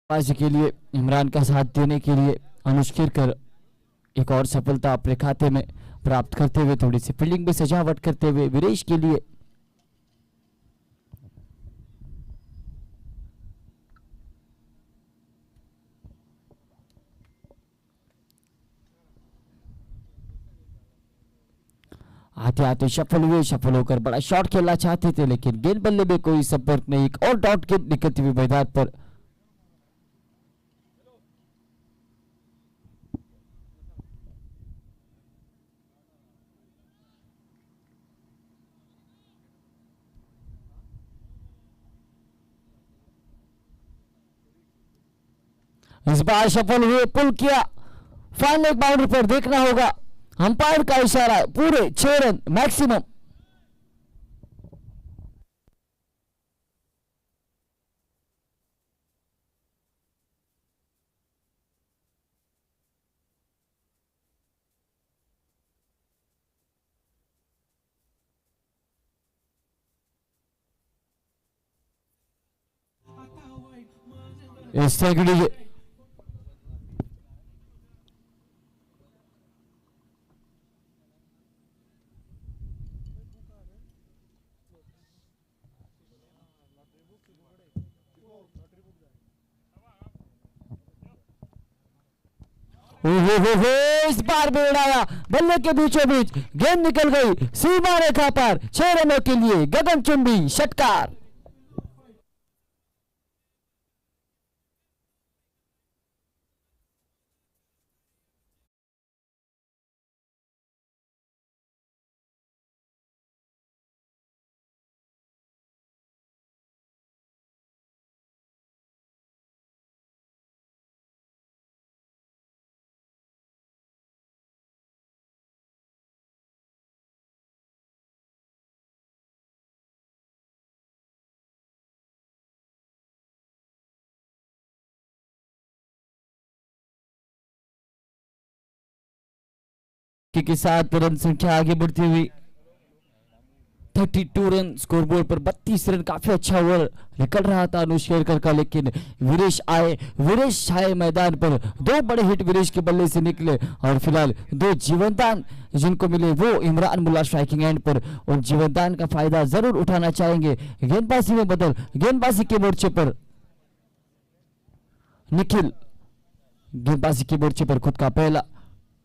आज के लिए इमरान का साथ देने के लिए अनुज खेरकर एक और सफलता अपने खाते में प्राप्त करते हुए, थोड़ी सी फील्डिंग में सजावट करते हुए वीरेश के लिए। आते आते सफल हुए, सफल होकर बड़ा शॉट खेलना चाहते थे, लेकिन गेंद बल्ले में कोई संपर्क नहीं। एक और डॉट गेंद निकलती हुई मैदान पर। इस बार सफल हुए, पुल किया, फाइनल एक बाउंड्री पर। देखना होगा अंपायर का इशारा, पूरे 6 रन मैक्सिमम। इस तरह की हो, इस बार भी उड़ाया, बल्ले के बीचों बीच गेंद निकल गई सीमा रेखा पर। 6 रनों के लिए गगनचुंबी षटकार। छक्के के साथ रन संख्या आगे बढ़ती हुई 32 रन स्कोरबोर्ड पर। 32 रन काफी अच्छा ओवर निकल रहा था अनुज खेरकर का, लेकिन वीरेश आए मैदान पर। दो बड़े हिट वीरेश के बल्ले से निकले और फिलहाल दो जीवनदान जिनको मिले वो इमरान मुल्ला स्ट्राइकिंग एंड पर उन जीवनदान का फायदा जरूर उठाना चाहेंगे। गेंदबाजी में बदल, गेंदबाजी के मोर्चे पर निखिल गेंदबाजी के मोर्चे पर खुद का पहला,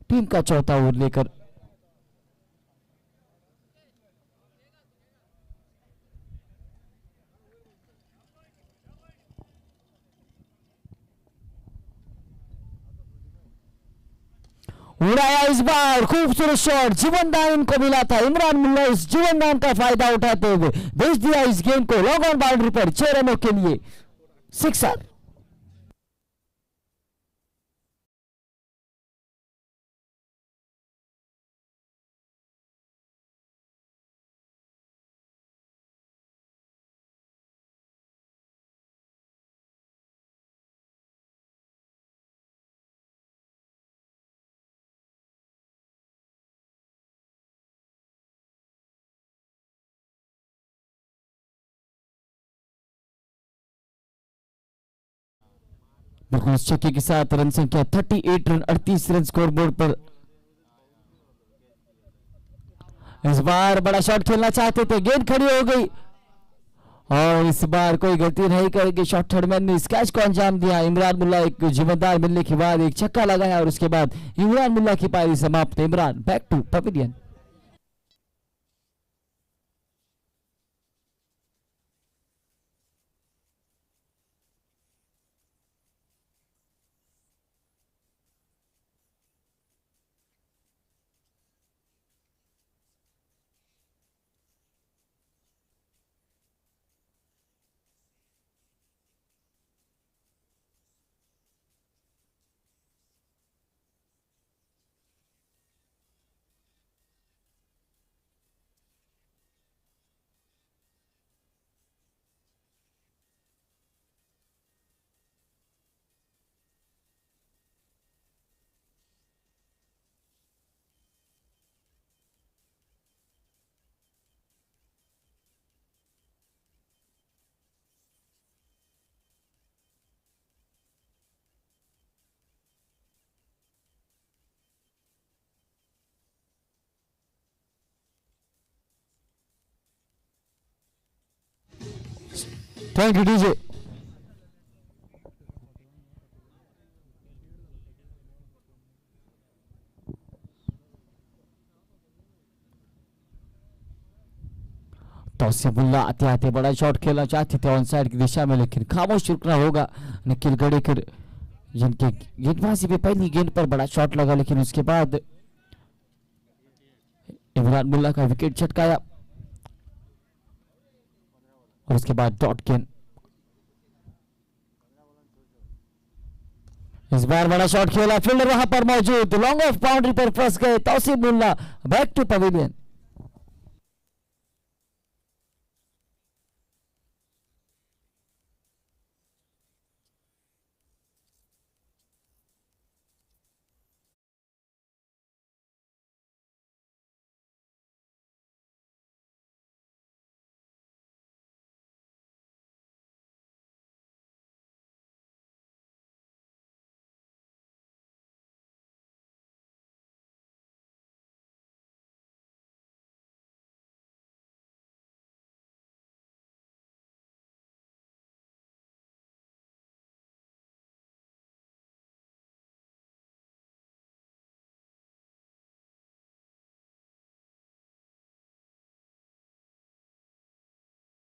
टीम का चौथा ओवर लेकर उड़ाया इस बार। खूबसूरत शॉट, जीवनदान इनको मिला था। इमरान मुल्ला इस जीवनदान का फायदा उठाते हुए भेज दिया इस गेंद को लॉन्ग ऑन बाउंड्री पर 6 रनों के लिए सिक्सर। बिल्कुल इस छक्के के साथ रन संख्या 38 रन 38 रन स्कोरबोर्ड पर। इस बार बड़ा शॉट खेलना चाहते थे, गेंद खड़ी हो गई और इस बार कोई गलती नहीं करेगी। शॉट थर्डमैन ने इस कैच को अंजाम दिया। इमरान मुल्ला एक जिम्मेदार मिलने के बाद एक छक्का लगाया और उसके बाद इमरान मुल्ला की पारी समाप्त। Imran back to pavilion. Thank you DJ. Tauseefullah आते आते बड़ा शॉट खेलना चाहते थे ऑन साइड की दिशा में, लेकिन खामोश रुकना होगा। निखिल गड़ेकर जिनके गेंदबाजी पे पहली गेंद पर बड़ा शॉट लगा, लेकिन उसके बाद इमरान मुल्ला का विकेट छटकाया और उसके बाद डॉट गेंद। इस बार बड़ा शॉट खेला, फील्डर वहां पर मौजूद, लॉन्ग ऑफ बाउंड्री पर फंस गए Tauseef Mulla. Back to pavilion.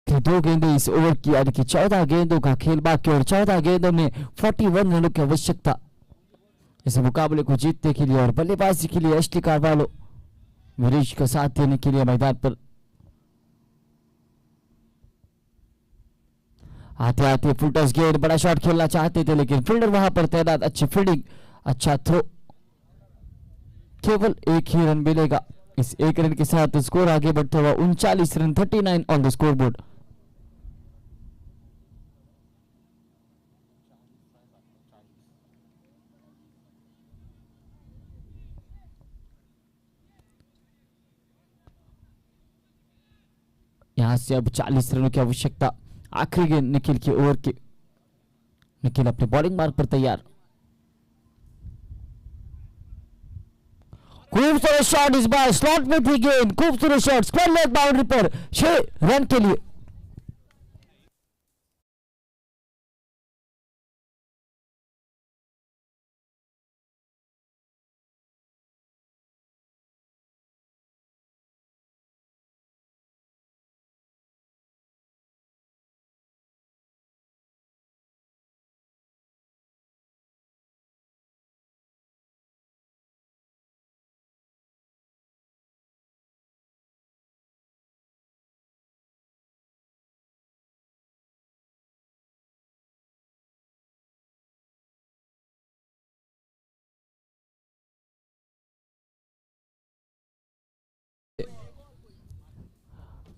दो गेंदें इस ओवर की, यानी कि 14 गेंदों का खेल बाकी और 14 गेंदों में 41 रनों की आवश्यकता इस मुकाबले को जीतने के लिए। और बल्लेबाजी के लिए एसटी कार्वालो वीरेश का साथ देने के लिए मैदान पर आते आते फुल टॉस गेंद, बड़ा शॉट खेलना चाहते थे लेकिन फील्डर वहां पर तैनात। अच्छी फील्डिंग, अच्छा थ्रो, केवल एक ही रन मिलेगा। इस एक रन के साथ स्कोर आगे बढ़ते हुआ 39 run 39 on the score board. यहाँ से अब 40 रनों की आवश्यकता। आखिरी गेंद निखिल की ओवर की। निखिल अपने बॉलिंग मार्ग पर तैयार। खूबसूरत शॉट, इस बार स्लॉट में थी गेंद, खूबसूरत शॉट स्क्वायर लेग बाउंड्री पर 6 रन के लिए।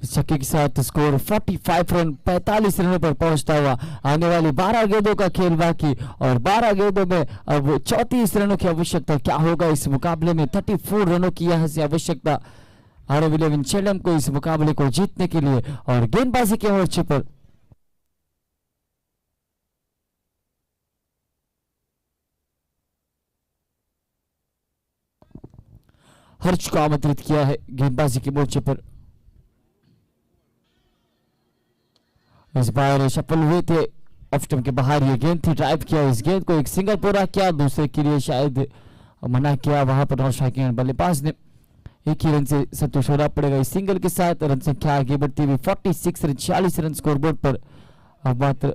छक्के के साथ स्कोर 45 रन 45 रनों पर पहुंचता हुआ। आने वाली 12 गेंदों का खेल बाकी और 12 गेंदों में अब 34 रनों की आवश्यकता। क्या होगा इस मुकाबले में? 34 रनों की यहां से आवश्यकता आरव 11 चेलम को इस मुकाबले को जीतने के लिए। और गेंदबाजी के मोर्चे पर हर्ष को आमंत्रित किया है गेंदबाजी के मोर्चे पर। इस बार सफल हुए थे, ऑफ स्टंप के बाहर ये गेंद थी। ड्राइव किया, इस गेंद को एक सिंगल पूरा किया, दूसरे के लिए शायद मना किया। वहां पर नॉट स्ट्राइकिंग बल्लेबाज ने एक ही रन से संतोष होना पड़ेगा। इस सिंगल के साथ रन संख्या आगे बढ़ती हुई 46 रन 46 रन स्कोरबोर्ड पर। अब मात्र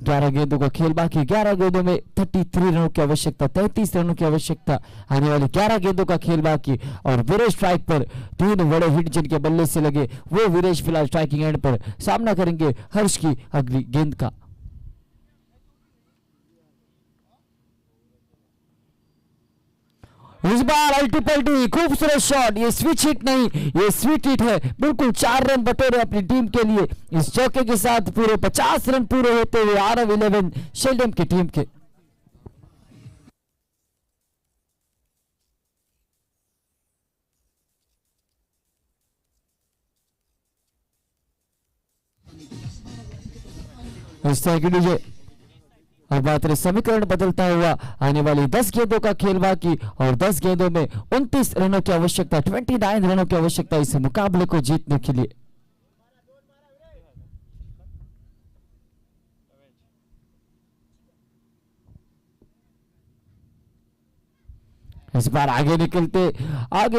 11 गेंदों का खेल बाकी। 11 गेंदों में 33 रनों की आवश्यकता, 33 रनों की आवश्यकता। आने वाली 11 गेंदों का खेल बाकी और वीरेश स्ट्राइक पर। 3 बड़े हिट जिनके बल्ले से लगे वो वीरेश फिलहाल स्ट्राइकिंग एंड पर सामना करेंगे हर्ष की अगली गेंद का। इस बार अल्टी पल्टी खूबसूरत शॉट, ये स्विच हिट नहीं, ये स्विच हिट है। बिल्कुल 4 रन बटोरे अपनी टीम के लिए। इस चौके के साथ पूरे 50 रन पूरे होते हुए आरव 11 शेल्डम की टीम के। इस तरह की डीजे और बात रहे समीकरण बदलता हुआ। आने वाली 10 गेंदों का खेल बाकी और 10 गेंदों में 29 रनों की आवश्यकता, 29 रनों की आवश्यकता इस मुकाबले को जीतने के लिए। इस बार आगे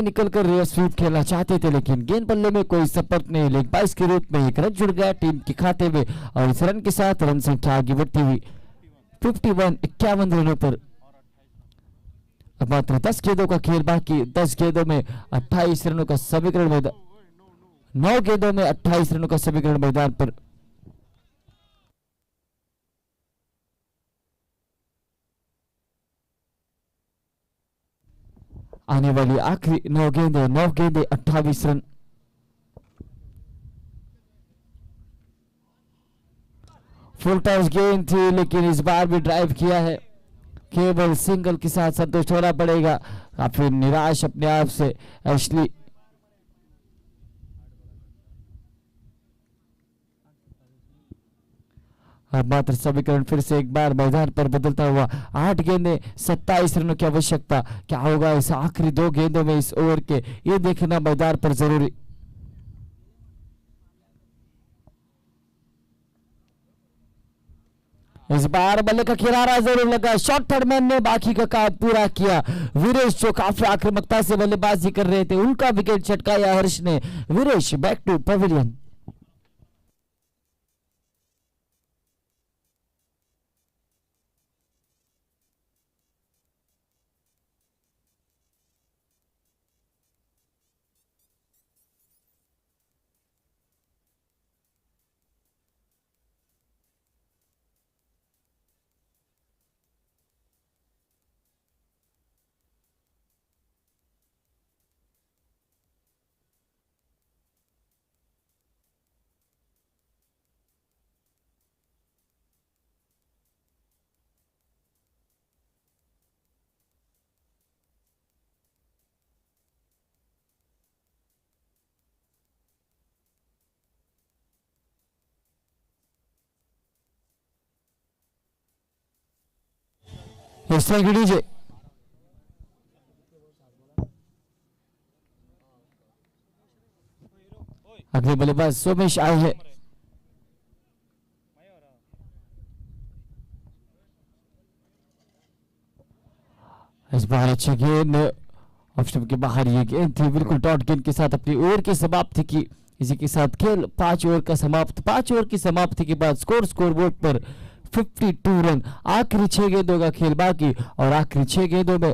निकलकर रिवर्स स्वीप खेलना चाहते थे, लेकिन गेंद बल्ले में कोई संपर्क नहीं। लेग बाइस के रूप में एक रन जुड़ गया टीम के खाते में और इस रन के साथ रन संख्या आगे बढ़ती हुई 51 रनों पर। अब मात्र 10 गेंदों का खेल बाकी। 10 गेंदों में 28 रनों का समीकरण मैदान, 9 गेंदों में 28 रनों का समीकरण मैदान पर। आने वाली आखिरी 9 गेंदे 28 रन। फुल टॉस गेंद थी लेकिन इस बार भी ड्राइव किया है। केवल सिंगल के साथ संतुष्ट होना पड़ेगा। काफी निराश अपने आप से एशली। अब मात्र समीकरण फिर से एक बार मैदान पर बदलता हुआ। 8 गेंदें 27 रनों की आवश्यकता। क्या होगा इस आखिरी 2 गेंदों में इस ओवर के, ये देखना मैदान पर जरूरी। इस बार बल्ले का किनारा जरूर लगा। शॉर्ट थर्डमैन ने बाकी का काम पूरा किया। वीरेश जो काफी आक्रामकता से बल्लेबाजी कर रहे थे उनका विकेट छटकाया हर्ष ने। Viresh back to pavilion. इस तरह की डीजे अगले बल्लेबाज सोमेश आए हैं। इस बार अच्छी गेंद ऑप्शन के बाहर ये गेंद थी, बिल्कुल डॉट गेंद के साथ अपनी ओवर की समाप्ति की। इसी के साथ खेल 5 ओवर का समाप्त। 5 ओवर की समाप्ति के बाद स्कोर बोर्ड पर 52 रन। आखिरी 6 गेंदों का खेल बाकी और आखिरी 6 गेंदों में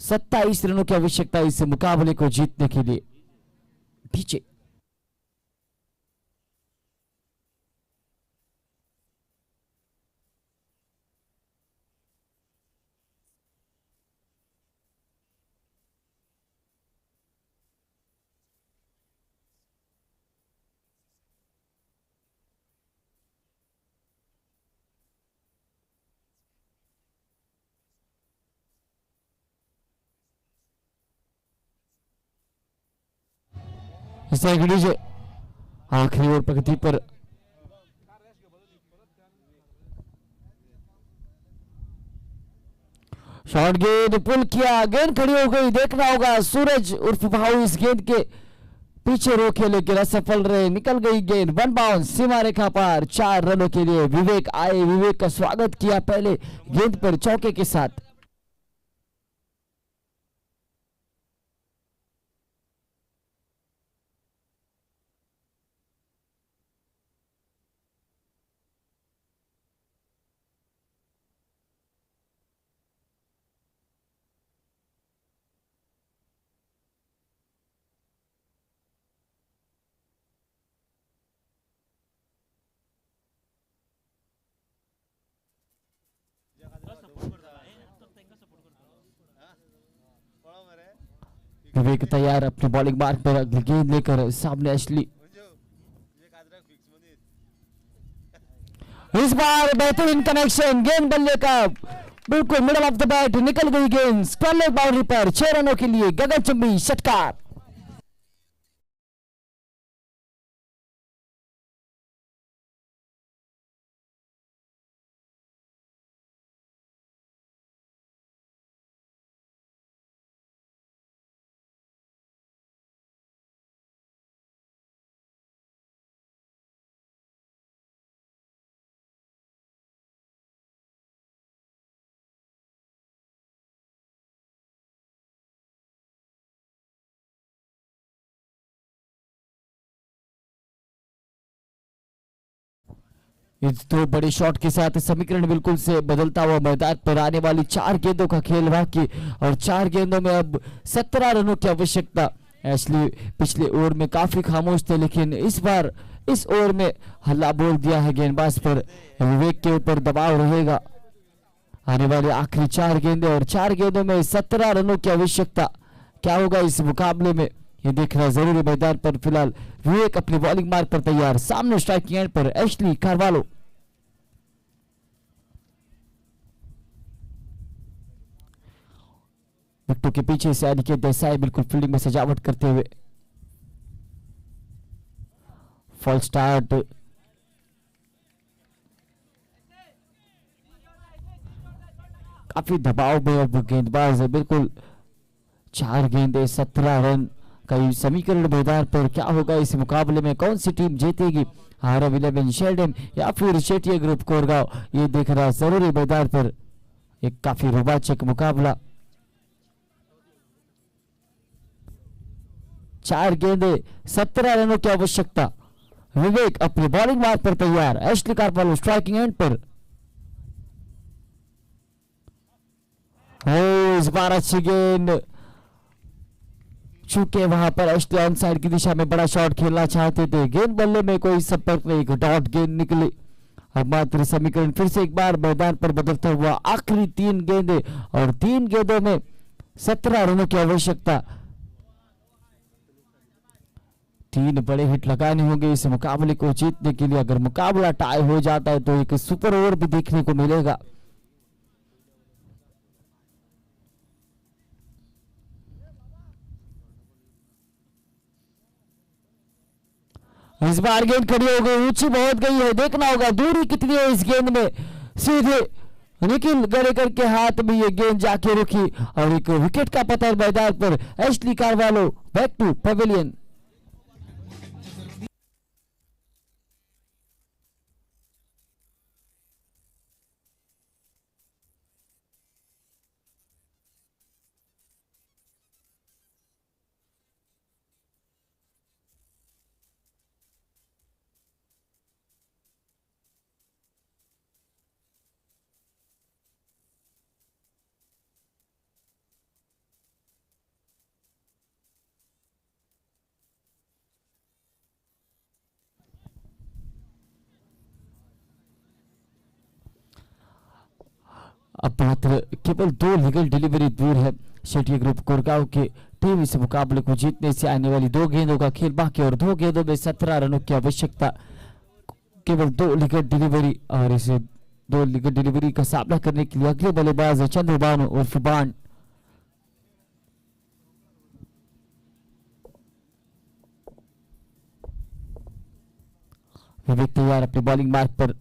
27 रनों की आवश्यकता इस मुकाबले को जीतने के लिए। पीछे डीजे आखिरी ओवर प्रगति पर शॉर्ट गेंद पुल किया, गेंद खड़ी हो गई। देखना होगा सूरज उर्फ भाऊ इस गेंद के पीछे रोके लेकिन असफल रहे, निकल गई गेंद। 1 बाउंस सीमा रेखा पार 4 रनों के लिए। विवेक आए, विवेक का स्वागत किया पहले गेंद पर चौके के साथ। विवेक तैयार अपने बॉलिंग मार्क पर अगली गेंद लेकर सामने अश्ली। इस बार बेहतरीन कनेक्शन, गेंद बल्ले का बिल्कुल मिडल ऑफ द बैट निकल गई गेंद स्क्वायर बाउंड्री पर। 6 रनों के लिए गगनचुंबी षटकार। इस 2 बड़े शॉट के साथ समीकरण बिल्कुल से बदलता हुआ मैदान पर आने वाली 4 गेंदों का खेल बाकी और 4 गेंदों में अब 17 रनों की आवश्यकता। एशली पिछले ओवर में काफी खामोश थे लेकिन इस बार इस ओवर में हल्ला बोल दिया है गेंदबाज पर। विवेक के ऊपर दबाव रहेगा। आने वाले आखिरी 4 गेंदें और 4 गेंदों में 17 रनों की आवश्यकता। क्या होगा इस मुकाबले में ये देखना जरूरी। मैदान पर फिलहाल विवेक अपनी बॉलिंग मार्क पर तैयार। सामने स्ट्राइकिंग एंड पर एशली कार्वालो। विकेटों के पीछे से अनिकेत देसाई बिल्कुल फील्डिंग में सजावट करते हुए। Fall start. काफी दबाव में अब गेंदबाज है बिल्कुल। 4 गेंदे 17 रन का समीकरण मैदान पर। क्या होगा इस मुकाबले में, कौन सी टीम जीतेगी? आरव 11 शेल्डन या फिर शेटिया ग्रुप कोरगांव, ये देखना जरूरी मैदान पर। एक काफी रोमांचक मुकाबला। 4 गेंदे 17 रनों की आवश्यकता। विवेक अपने बॉलिंग मार्क पर तैयार। एशली कार्वालो स्ट्राइकिंग एंड पर। इस बार अच्छी गेंद, चूंकि वहां पर एशली ऑन साइड की दिशा में बड़ा शॉट खेलना चाहते थे, गेंद बल्ले में कोई संपर्क नहीं, डॉट गेंद निकली। अब मात्र समीकरण फिर से एक बार मैदान पर बदलता हुआ। आखिरी 3 गेंदे और 3 गेंदों में 17 रनों की आवश्यकता। 3 बड़े हिट लगाने होंगे इस मुकाबले को जीतने के लिए। अगर मुकाबला टाई हो जाता है तो एक सुपर ओवर भी देखने को मिलेगा। इस बार गेंद खड़ी हो गई, ऊंची बहुत गई है। देखना होगा दूरी कितनी है इस गेंद में। सीधे निखिल गरेकर के हाथ में ये गेंद जाके रुकी और एक विकेट का पतन मैदान पर। Ashley Carvalho back to pavilion. अब मात्र केवल 2 लीगल डिलीवरी दूर है शेट्टी ग्रुप कोरगांव के टीम इस मुकाबले को जीतने से। आने वाली 2 गेंदों का खेल बाकी और 2 गेंदों में 17 रनों की आवश्यकता। केवल 2 लीगल डिलीवरी और इसे 2 लीगल डिलीवरी का सामना करने के लिए अगले बल्लेबाज चंद्रबानु उर्फ बाण। विवेक तैयार अपने बॉलिंग मार्ग पर।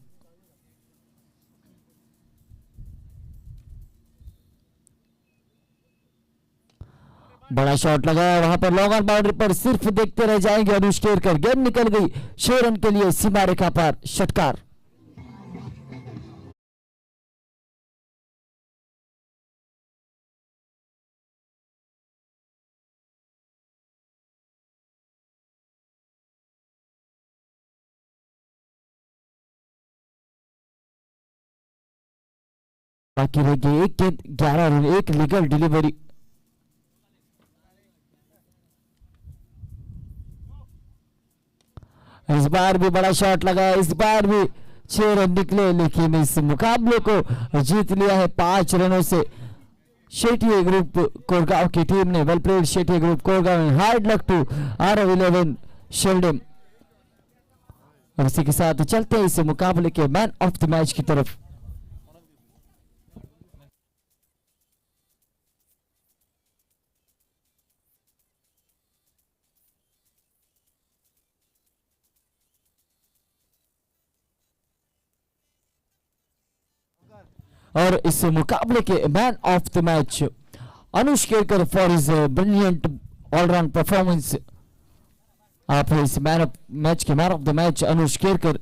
बड़ा शॉट लगाया वहां पर लॉन्ग ऑन बाउंड्री पर, सिर्फ देखते रह जाएंगे अनुष केरकर। गेंद निकल गई 6 रन के लिए सीमा रेखा पार। षटकार। बाकी रह गई एक गेंद 11 रन, एक लीगल डिलीवरी। इस बार भी बड़ा शॉट लगाया, इस बार भी 6 रन निकले, लेकिन इस मुकाबले को जीत लिया है 5 रनों से शेट्टी ग्रुप कोरगांव की टीम ने। Well played Shetty group Koregaon. Hard luck to R11 शेल्डम। और इसी के साथ चलते हैं इस मुकाबले के मैन ऑफ द मैच की तरफ। और इस मुकाबले के man of the match Anush Kerkar for his brilliant allround performance. आप इस मैन ऑफ मैच के man of the match Anush Kerkar